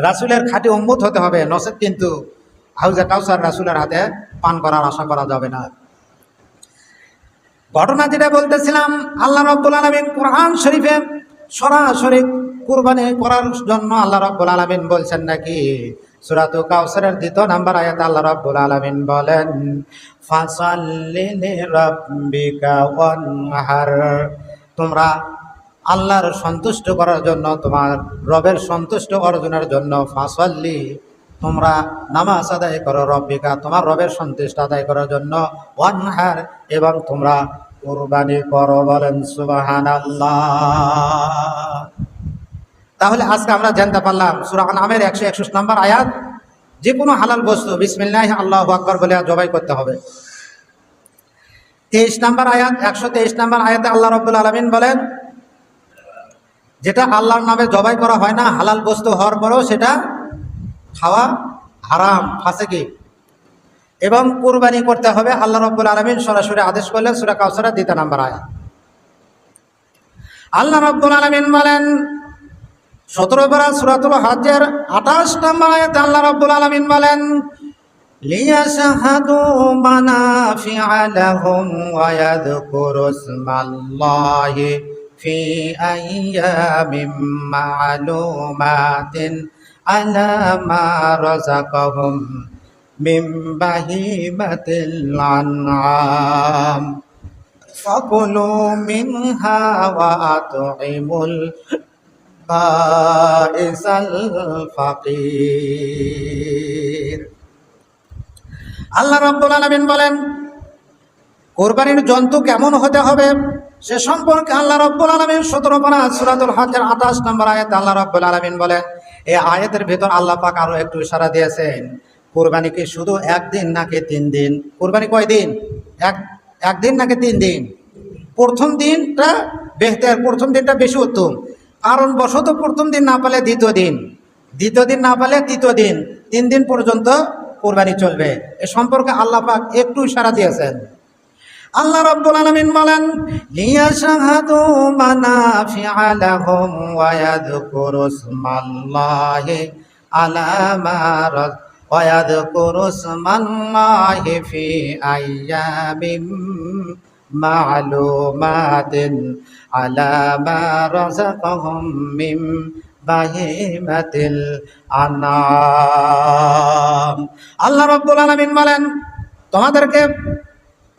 রাসূলের খাঁটি উম্মত হতে হবে, নচেত কিন্তু হাউজে কাউসার রাসূলের হাতে পান করার আশা করা যাবে না। ঘটনা যেটা বলতেছিলাম, আল্লাহ রাব্বুল আলামিন কোরআন শরীফে সরাসরি কুরবানি করার জন্য আল্লাহ রাব্বুল আলামিন বলছেন নাকি? সূরাতুল কাউসারের 2 নম্বর আয়াতে আল্লাহ রাব্বুল আলামিন বলেন, ফাসাল্লি লিরাব্বিকা ওয়ানহার। তোমরা আল্লাহর সন্তুষ্ট করার জন্য, তোমার রবের সন্তুষ্ট অর্জনের জন্য, ফাসাল্লি, তোমরা নামাজ আদায় করো, রব্বিকা, তোমার রবের সন্তুষ্ট আদায় করার জন্য, ওয়ানহার, এবং তোমরা কুরবানি করো। বলেন সুবহানাল্লাহ। তাহলে আজকে আমরা জানতে পারলাম সূরা আনআমের 161 নম্বর আয়াত, যে কোনো হালাল বস্তু বিসমিল্লাহ আল্লাহু আকবার বলে জবাই করতে হবে। 23 নম্বর আয়াত, 123 নম্বর আয়াতে আল্লাহ রাব্বুল আলামিন বলেন, যেটা আল্লাহর নামে জবাই করা হয় না, হালাল বস্তু হওয়ার পরেও সেটা খাওয়া হারাম, ফাসেকি, এবং কুরবানি করতে হবে। আল্লাহ রাব্বুল আলামিন সরাসরি আদেশ করলেন সূরা কাউসারের 2 নম্বর আয়াত। আল্লাহ রাব্বুল আলামিন বলেন 17 পারা সূরাতুল হজ্জের 28 নম্বর আয়াতে আল্লাহ রাব্বুল আলামিন বলেন, লিয়াশহাদু মানাফিআ লাহুম ওয়া ইয়াযকুরু ইসমাল্লাহি في أيام معلومات على ما رزقهم من بهيمة الأنعام فكلوا منها وأطعموا البائس الفقير আল্লাহ রাব্বুল আলামিন বলেন কুরবানির জন্তু কেমন হতে হবে সে সম্পর্কে আল্লাহ রাব্বুল আলামিন 17 পারা সূরাতুল হজ্জের 28 নম্বর আয়াতে আল্লাহ রাব্বুল আলামিন বলেন এই আয়াতের ভিতর আল্লাহ পাক আরো একটু ইশারা দিয়েছেন কুরবানি কি শুধু একদিন নাকি 3 দিন কুরবানি কয় দিন একদিন নাকি 3 দিন প্রথম দিনটা বেহতর প্রথম দিনটা বেশি উত্তম কারণ বশত প্রথম দিন না পালে দ্বিতীয় দিন না পালে তৃতীয় দিন 3 দিন পর্যন্ত কুরবানি চলবে এ সম্পর্কে আল্লাহ পাক একটু ইশারা দিয়েছেন আল্লাহ রাব্বুল আলামিন বলেন লিয়াশহাদু মানাফিআ লাহুম ওয়া ইয়াযকুরু ইসমাল্লাহি আলা মা ওয়া ইয়াযকুরু ইসমাল্লাহি ফি আইয়ামিম মা'লুমাতিন আলা মা রাযাকাহুম মিন বাহিমাতিল আনআম আল্লাহ রাব্বুল আলামিন বলেন তোমাদেরকে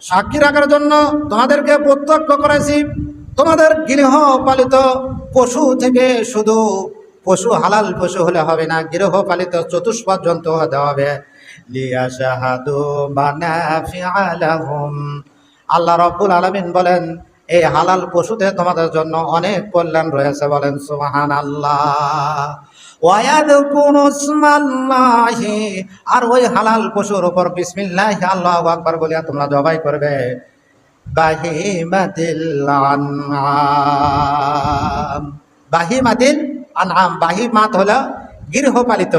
সাক্ষী রাখার জন্য তোমাদেরকে প্রত্যক্ষ করেছি তোমাদের গৃহপালিত পশু থেকে শুধু পশু হালাল পশু হলে হবে না গৃহপালিত চতুষ্পদ জন্তু হতে হবে লিয়াশহাদু মানাফিআ লাহুম আল্লাহ রাব্বুল আলামিন বলেন এই হালাল পশুতে তোমাদের জন্য অনেক কল্যাণ রয়েছে বলেন সুবহানাল্লাহ ওয়া ইয়াযকুরু ইসমাল্লাহি আর ওই হালাল পশুর উপর বিসমিল্লাহ আল্লাহু আকবার বলিয়া তোমরা জবাই করবে বাহিমাতিল আনআম বাহিমাত হলো গৃহপালিত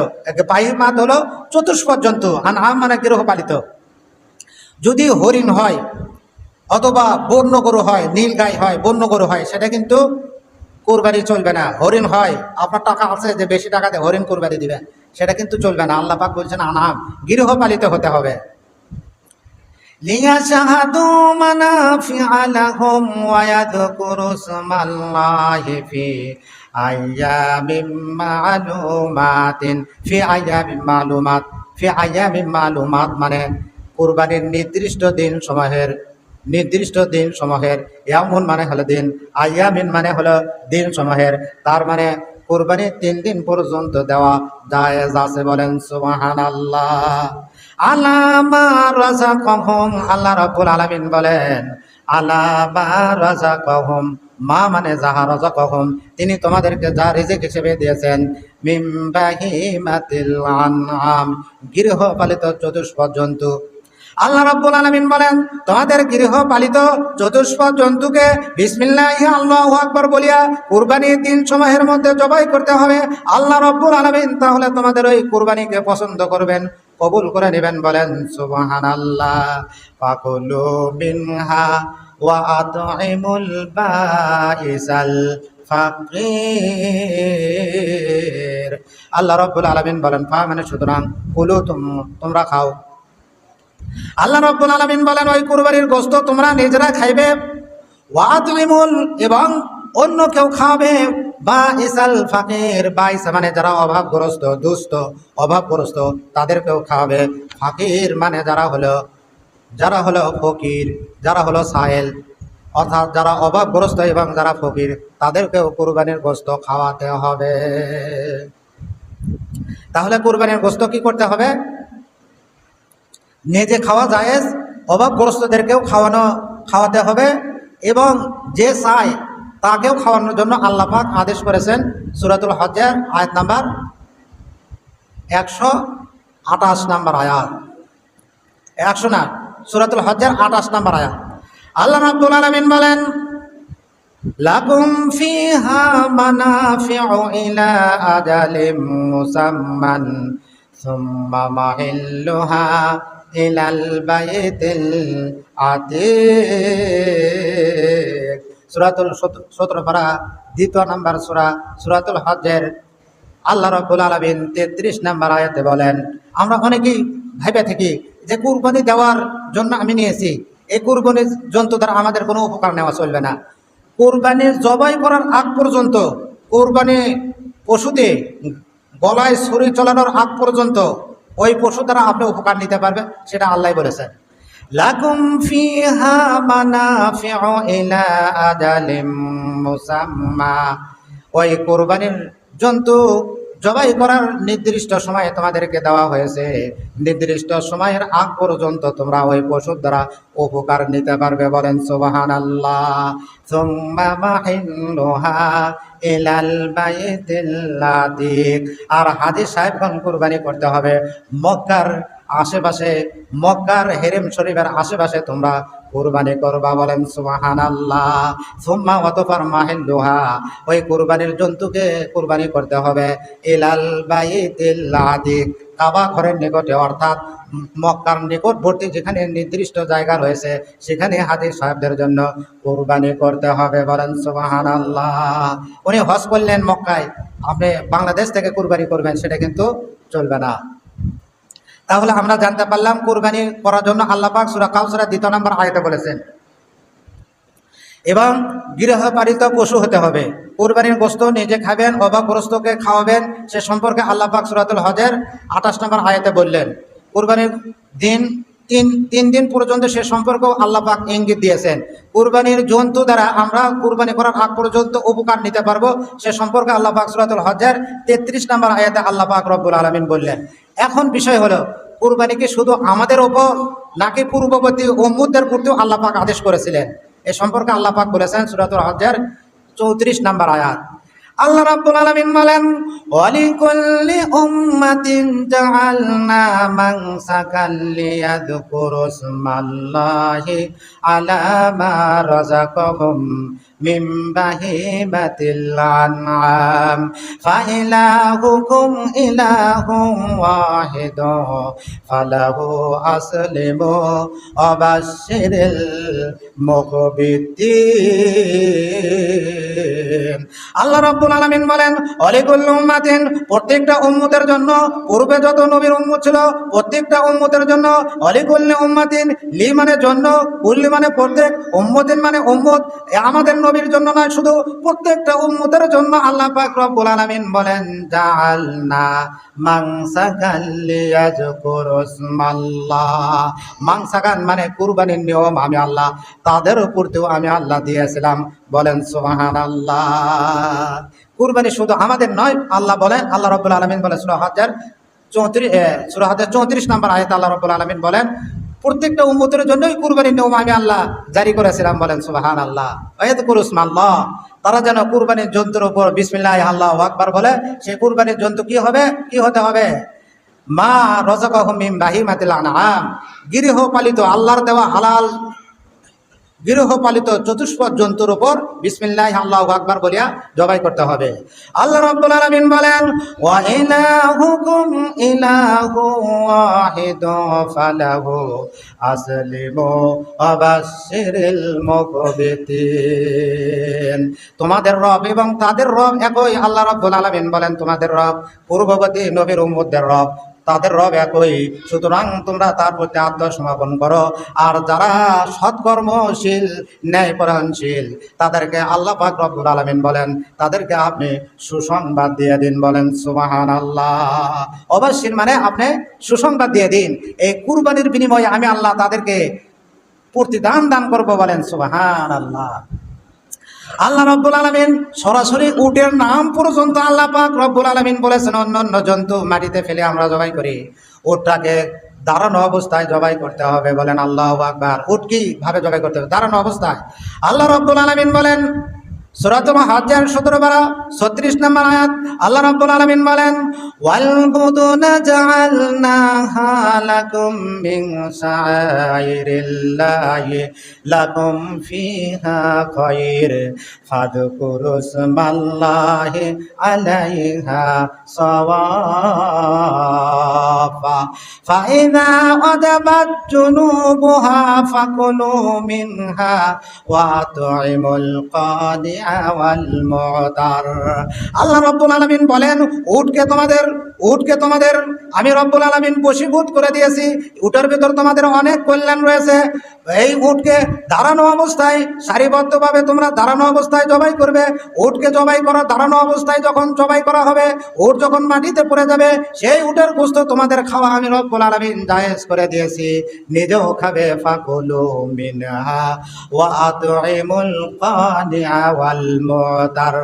বাহিমাত হলো চতুষ্পদ জন্তু আনআম মানে গৃহপালিত যদি হরিণ হয় অথবা বন্য গরু হয় নীল গাই হয় বন্য গরু হয় সেটা কিন্তু কুরবানি চলবে না হরিণ হয় আপনার টাকা আছে যে বেশি টাকা দিয়ে হরিণ কুরবানি দিবেন সেটা কিন্তু চলবে না আল্লাহ পাক বলছেন আনাম গৃহপালিত হতে হবে লিয়াশহাদু মানাফিআ লাহুম ওয়া ইয়াযকুরু ইসমাল্লাহি ফি আইয়ামিম মা'লুমাতিন ফি আইয়ামিম মা'লুমাত মানে কুরবানির নির্দিষ্ট দিন সমূহের ইয়ামুন মানে হলো দিন আইয়ামিন মানে হলো দিন সমূহের তার মানে কুরবানি 3 দিন পর্যন্ত দেওয়া জায়েজ আছে বলেন সুবহানাল্লাহ আলা মা রাযাকাহুম আল্লাহ রাব্বুল আলামিন বলেন আলা মা রাযাকাহুম মা মানে যাহা রাযাকাহুম তিনি তোমাদেরকে যা রিজিক হিসেবে দিয়েছেন মিন বাহিমাতিল আনআম গৃহপালিত চতুষ্পদ জন্তু আল্লাহ রাব্বুল আলামিন বলেন তোমাদের গৃহপালিত চতুষ্পদ জন্তুকে বিসমিল্লাহি আল্লাহু আকবার বলিয়া কুরবানি 3 সময়ের মধ্যে জবাই করতে হবে আল্লাহ রাব্বুল আলামিন তাহলে তোমাদের ওই কুরবানিকে পছন্দ করবেন কবুল করে নেবেন বলেন সুবহানাল্লাহ ফাকুলু মিনহা ওয়া আত'ইমুল বাইসাল ফাকির আল্লাহ রাব্বুল আলামিন বলেন ফা মানে সুতরাং কুলু তোমরা খাও আল্লাহ রাব্বুল আলামিন বলেন ওই কুরবানির গোশত তোমরা নিজেরা খাইবে ওয়াতুইমুল এবং অন্য কেউ খাবে বাইসাল ফাকির বাইস মানে যারা অভাবগ্রস্ত দুস্থ অভাবগ্রস্ত তাদেরকেও খাওয়াবে ফাকির মানে যারা হলো ফকির যারা হলো সায়েল অর্থাৎ যারা অভাবগ্রস্ত এবং যারা ফকির তাদেরকেও কুরবানির গোশত খাওয়াতে হবে তাহলে কুরবানির গোশত কি করতে হবে নিজে খাওয়া জায়েজ অভাবগ্রস্তদেরকেও খাওয়াতে হবে এবং যে চায় তাকেও খাওয়ানোর জন্য আল্লাহ পাক আদেশ করেছেন সূরাতুল হজ্জের আয়াত নাম্বার 128 নম্বর আয়াত 100 না সূরাতুল হজ্জের 28 নম্বর আয়াত আল্লাহ রাব্বুল আলামিন বলেন লাকুম ফিহা মানাফিউ ইলা আজালিম মুসাম্মান সুম্মা মাহিল্লুহা ইলাল বাইতিল আতীক সূরাতুল 17 পারা 2 নম্বর সূরাতুল হজ্জের আল্লাহ রাব্বুল আলামিন 33 নম্বর আয়াতে বলেন আমরা অনেকেই ভাইবা থাকি যে কুরবানি দেওয়ার জন্য আমি নিয়েছি এই কুরবানির জন্তু দ্বারা আমাদের কোনো উপকার নেওয়া চলবে না কোরবানি জবাই করার আগ পর্যন্ত, কোরবানি পশুতে গলায় ছুরি চালানোর আগ পর্যন্ত ওই পশু দ্বারা আপনি উপকার নিতে পারবেন, সেটা আল্লাহ বলেছেন। লাকুম ফিহা মানাফিউ ইলা আজালিম মুসাম্মা। ওই কোরবানির জন্তু জবাই করার নির্দিষ্ট সময় তোমাদেরকে দেওয়া হয়েছে, নির্দিষ্ট সময়ের আগ পর্যন্ত তোমরা ওই পশুর দ্বারা উপকার নিতে পারবে। বলেন সুবহানাল্লাহ। সুম্মা মাহিল্লুহা ইলাল বাইতিল আতিক। আর হাজী সাহেবগণ কুরবানি করতে হবে মক্কার আশেপাশে, মক্কার হেরেম শরীফের আশেপাশে তোমরা কুরবানি করবা। বলেন সুবহানাল্লাহ। সুম্মা অতঃপর মাহিল্লুহা, ওই কুরবানির জন্তুকে কুরবানি করতে হবে ইলাল বাইতিল আতিক, কাবা ঘরের নিকটে, অর্থাৎ মক্কার নিকটবর্তী যেখানে নির্দিষ্ট জায়গা রয়েছে সেখানে হাজী সাহেবদের জন্য কুরবানি করতে হবে। বলেন সুবহানাল্লাহ। উনি হজ করলেন মক্কায়, আপনি বাংলাদেশ থেকে কুরবানি করবেন সেটা কিন্তু চলবে না। তাহলে আমরা জানতে পারলাম কুরবানি করার জন্য আল্লাহ পাক সূরা কাউসার 2 নম্বর আয়াতে বলেছেন। এবং গৃহপালিত পশু হতে হবে। কুরবানির গোশত নিজে খাবেন অথবা গোশতকে খাওয়াবেন, সে সম্পর্কে আল্লাহ পাক সূরাতুল হজের 28 নম্বর আয়াতে বললেন। কুরবানির দিন তিন দিন পর্যন্ত সে সম্পর্কেও আল্লাহ পাক ইঙ্গিত দিয়েছেন। কুরবানির জন্তু দ্বারা আমরা কুরবানি করার আগ পর্যন্ত উপকার নিতে পারবো, সে সম্পর্কে আল্লাহ পাক সূরাতুল হজের 33 নম্বর আয়াতে আল্লাহ পাক রব্বুল আলামিন বললেন। এখন বিষয় হলো, কুরবানি কি শুধু আমাদের ওপর নাকি পূর্ববর্তী উম্মতদের প্রতিও আল্লাহ পাক আদেশ করেছিলেন? এ সম্পর্কে আল্লাহ পাক বলেছেন সূরাতুল হজের 34 নম্বর আয়াত। আল্লাহ রাব্বুল আলামিন বলেন, ওয়ালিকুল্লি উম্মাতিন জাআলনা মানসাকাল লিয়াযকুরুসমাল্লাহি আলা মা রাযাকাহুম মিন বাহিমাতিল আনআম ফাইলাহুকুম ইলাহুম ওয়াহিদুন ফালাহু আসলিমু ওয়াবাশশিরিল মুখবিতিন। আল্লাহ রাব্বুল আলামিন বলেন, ওয়ালিকুল্লি উম্মাতিন, প্রত্যেকটা উম্মতের জন্য, পূর্বে যত নবীর উম্মত ছিল প্রত্যেকটা উম্মতের জন্য, ওয়ালিকুল্লি উম্মাতিন, লি মানে জন্য, কুল্লি মানে প্রত্যেক, উম্মতিন মানে উম্মত, আমাদের নবীর জন্য নয়, শুধু প্রত্যেকটা উম্মতের জন্য আল্লাহ পাক রব্বুল আলামিন বলেন, জাআলনা মানসাকাল লিয়াযকুরুসমাল্লাহ। মানসাকান মানে কুরবানির নিয়ম আমি আল্লাহ তাদের উপরতেও আমি আল্লাহ দিয়েছিলাম। বলেন সুবহানাল্লাহ। কুরবানি শুধু আমাদের নয়, আল্লাহ বলেন, আল্লাহ রাব্বুল আলামিন বলেন সূরা হজের 34 নম্বর আয়াতে আল্লাহ রাব্বুল আলামিন বলেন, প্রত্যেকটা উম্মতের জন্যই কুরবানির নিয়ম আমি আল্লাহ জারি করেছিলাম। বলেন সুবহানাল্লাহ। ওয়ায়াযকুরুসমাল্লাহ, তারা যেন কুরবানির জন্তুর উপর বিসমিল্লাহ আল্লাহু আকবার বলে। সেই কুরবানির জন্তু কি হবে, কি হতে হবে? মা রাযাকাহুম মিন বাহিমাতিল আনআম, গৃহপালিত আল্লাহর দেওয়া হালাল গৃহপালিত চতুষ্পদ জন্তুর উপর বিসমিল্লাহ আল্লাহু আকবার বলিয়া জবাই করতে হবে। আল্লাহ রাব্বুল আলামিন বলেন, ওয়া ইলাহুকুম ইলাহু ওয়াহিদুন ফালাহু আসলিমু ওয়াবাশশিরিল মুখবিতিন। তোমাদের রব এবং তাদের রব একই। আল্লাহ রাব্বুল আলামিন বলেন, তোমাদের রব পূর্ববর্তী নবীর উম্মতদের রব, তাদের রব একই, সুতরাং তোমরা তার প্রতি আত্মসমর্পণ করো। আর যারা সৎকর্মশীল ন্যায়পরায়ণশীল তাদেরকে আল্লাহ পাক রব্বুল আলামিন বলেন, তাদেরকে আপনি সুসংবাদ দিয়ে দিন। বলেন সুবহানাল্লাহ। অবশ্যই মানে আপনি সুসংবাদ দিয়ে দিন, এই কুরবানির বিনিময়ে আমি আল্লাহ তাদেরকে প্রতিদান দান করব। বলেন সুবহানাল্লাহ। আল্লাহ রব্বুল আলামিন সরাসরি উটের নাম পর্যন্ত আল্লাহ পাক রব্বুল আলামিন বলেছেন। অন্যান্য জন্তু মাটিতে ফেলে আমরা জবাই করি, উটটাকে দাঁড়ানো অবস্থায় জবাই করতে হবে। বলেন আল্লাহু আকবার। উট কি ভাবে জবাই করতে হবে? দাঁড়ানো অবস্থায়। আল্লাহ রব্বুল আলামিন বলেন সূরাতুল হজ্জের 36 নম্বর আয়াত, আল্লাহ রাব্বুল আলামিন বলেন, ওয়াল বুদুনা জাআলনাহা লাকুম মিন শাআইরিল্লাহি লাকুম ফিহা খায়র ফাযকুরুসমাল্লাহি আলাইহা সাওয়াফা ফাইযা আদাবাত জুনুবুহা ফাকুলু মিনহা ওয়া তু'ইমুল কাদিআ والمعتر আল্লাহ রাব্বুল আলামিন বলেন উটকে তোমাদের আমি রব্বুল আলামিন বশীভূত করে দিয়েছি। উটের ভিতর তোমাদের অনেক কল্যাণ রয়েছে। এই উটকে দাঁড়ানো অবস্থায় সারিবদ্ধভাবে তোমরা দাঁড়ানো অবস্থায় জবাই করবে। উটকে জবাই করা দাঁড়ানো অবস্থায় যখন জবাই করা হবে, উট যখন মাটিতে পড়ে যাবে, সেই উটের গোশত তোমাদের খাওয়া আমি রব্বুল আলামিন জায়েজ করে দিয়েছি। নিজেও খাবে, ফাকুলু মিনহা ওয়া আতইমুল কানিআ ওয়াল মুতার,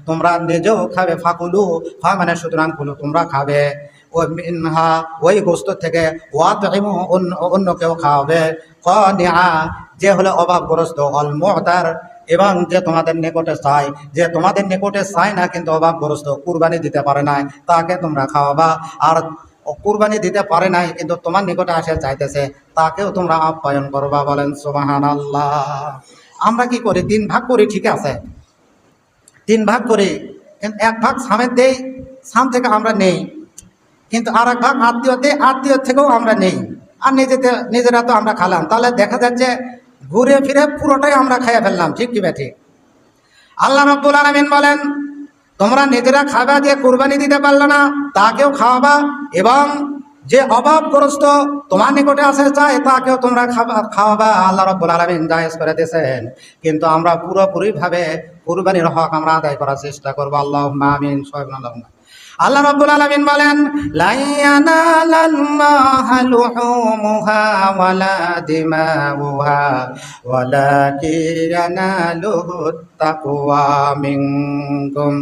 তোমরা নিজেও খাবে। ফাকুলু ফা মানে সুতরাং কুলু, তোমরা খাবে। ও মিনহা ওই গোশত থেকে, ওয়াতইমু অন্যকেও খাওয়াবে। কানিআ যে হলো অভাবগ্রস্ত, ওয়াল মুতার এবং যে তোমাদের নিকটে চায় না কিন্তু অভাবগ্রস্ত, কুরবানি দিতে পারে নাই, তাকে তোমরা খাওয়াবা। আর কুরবানি দিতে পারে নাই কিন্তু তোমার নিকটে আসে চাইতেছে, তাকেও তোমরা আপ্যায়ন করবা। বলেন সুবহানাল্লাহ। আমরা কি করি? 3 ভাগ করি, ঠিক আছে, 3 ভাগ করি, কিন্তু 1 ভাগ সামের দেই, সাম থেকে আমরা নেই, কিন্তু আর 1 ভাগ আত্মীয় দেই, আত্মীয় থেকেও আমরা নেই, আর নিজেরা তো আমরা খালাম। তাহলে দেখা যাচ্ছে ঘুরে ফিরে পুরোটাই আমরা খাইয়ে ফেললাম, ঠিক কি ব্যাঠি? আল্লাহ রাব্বুল আলামিন বলেন তোমরা নিজেরা খাবা, যে কুরবানি দিতে পারলো না তাকেও খাওয়াবা, এবং যে অভাবগ্রস্ত তোমার নিকটে আসে চায় তাকেও তোমরা খাওয়াবা। আল্লাহ রাব্বুল আলামিন জায়েজ করে দিয়েছেন, কিন্তু আমরা পুরোপুরিভাবে কুরবানির হক আমরা আদায় করার চেষ্টা করবো। আল্লাহুম্মা আমিন। আল্লাহ রাব্বুল আলামিন বলেন লা ইয়ানালাল্লাহু লুহুমুহা ওয়ালা দিমাউহা ওয়ালাকিন ইয়ানালুহুত তাকওয়া মিনকুম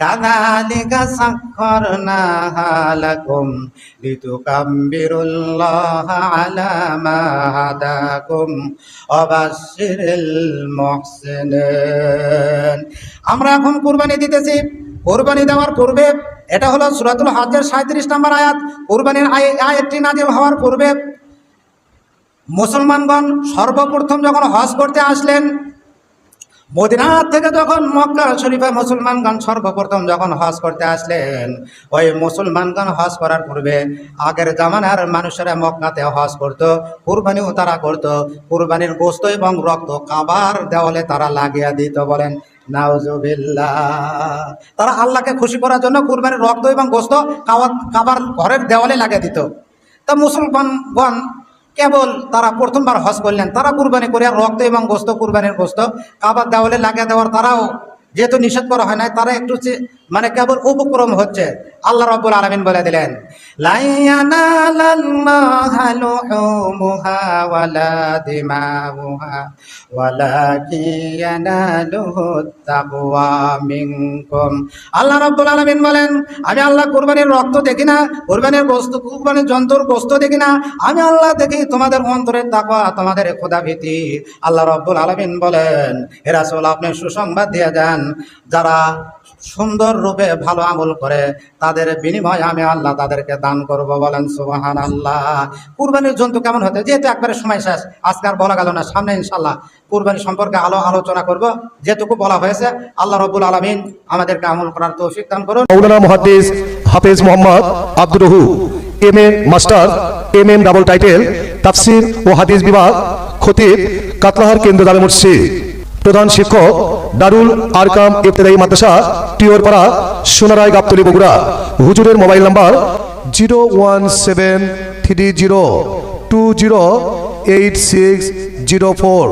কাযালিকা সাখখারনাহা লাকুম লিতুকাব্বিরুল্লাহা আলা মা হাদাকুম ওয়া বাশশিরিল মুহসিনিন। আমরা এখন কুরবানি দিতেছি। কুরবানি দেওয়ার পূর্বে, এটা হলো সূরাতুল হজ্জের 37 নম্বর আয়াত, কুরবানির আয়াতটি নাযিল হওয়ার পূর্বে মুসলমানগণ সর্বপ্রথম যখন হজ করতে আসলেন, মদিনা থেকে যখন মক্কা শরীফে মুসলমানগণ সর্বপ্রথম যখন হজ করতে আসলেন, ওই মুসলমানগণ হজ করার পূর্বে আগের জামানার মানুষেরা মক্কাতে হজ করত, কুরবানিও তারা করত। কুরবানির গোশত এবং রক্ত কাবার দেওয়ালে তারা লাগিয়ে দিত। বলেন নাউজুবিল্লাহ। তারা আল্লাহকে খুশি করার জন্য কুরবানির রক্ত এবং গোশত কাবার ঘরের দেওয়ালে লাগিয়ে দিত। তা মুসলমানগণ কেবল তারা প্রথমবার হজ করলেন, তারা কুরবানি করে রক্ত এবং গোশত, কুরবানির গোশত কাবার দেওয়ালে লাগিয়ে দেওয়ার তারাও যেহেতু নিষেধ করা হয় নাই, তারা একটু মানে কেবল উপক্রম হচ্ছে। আল্লাহ রাব্বুল আলামিন বলে দিলেন লা ইয়ানালাল্লাহু লুহুমুহা ওয়ালা দিমাউহা ওয়ালাকিন ইয়ানালুহুত তাকওয়া মিনকুম। আল্লাহ রাব্বুল আলামিন বলেন আমি আল্লাহ কুরবানির রক্ত দেখি না, কুরবানির গোশত, কুরবানির জন্তুর গোশত দেখি না, আমি আল্লাহ দেখি তোমাদের অন্তরের তাকওয়া, তোমাদের খোদাভীতি। আল্লাহ রাব্বুল আলামিন বলেন হে রাসূল, আপনি সুসংবাদ দিয়ে যান, যারা সুন্দর রূপে ভালো আমল করে তাদের বিনিময় আমি আল্লাহ তাদেরকে দান করব। বলেন সুবহানাল্লাহ। কুরবানির জন্তু কেমন হতে, যেহেতু একবারে সময় শেষ, আজকে আর বলা গেল না, সামনে ইনশাআল্লাহ কুরবানি সম্পর্কে আলোচনা করব। যেটুকু বলা হয়েছে আল্লাহ রাব্বুল আলামিন আমাদেরকে আমল করার তৌফিক দান করুন। মাওলানা মুহাদ্দিস হাফেজ মোহাম্মদ আব্দুর রহু, MA master, MM double title, তাফসির ও হাদিস বিভাগ, খতিব, কাতলাহার কেন্দ্র জামে মসজিদ, প্রধান শিক্ষক দারুল আরকাম ইবতেদায়ী মাদ্রাসা, টিওরপাড়া, সোনারায়, গাবতলী, বগুড়া। হুজুরের মোবাইল নাম্বার 01730208604।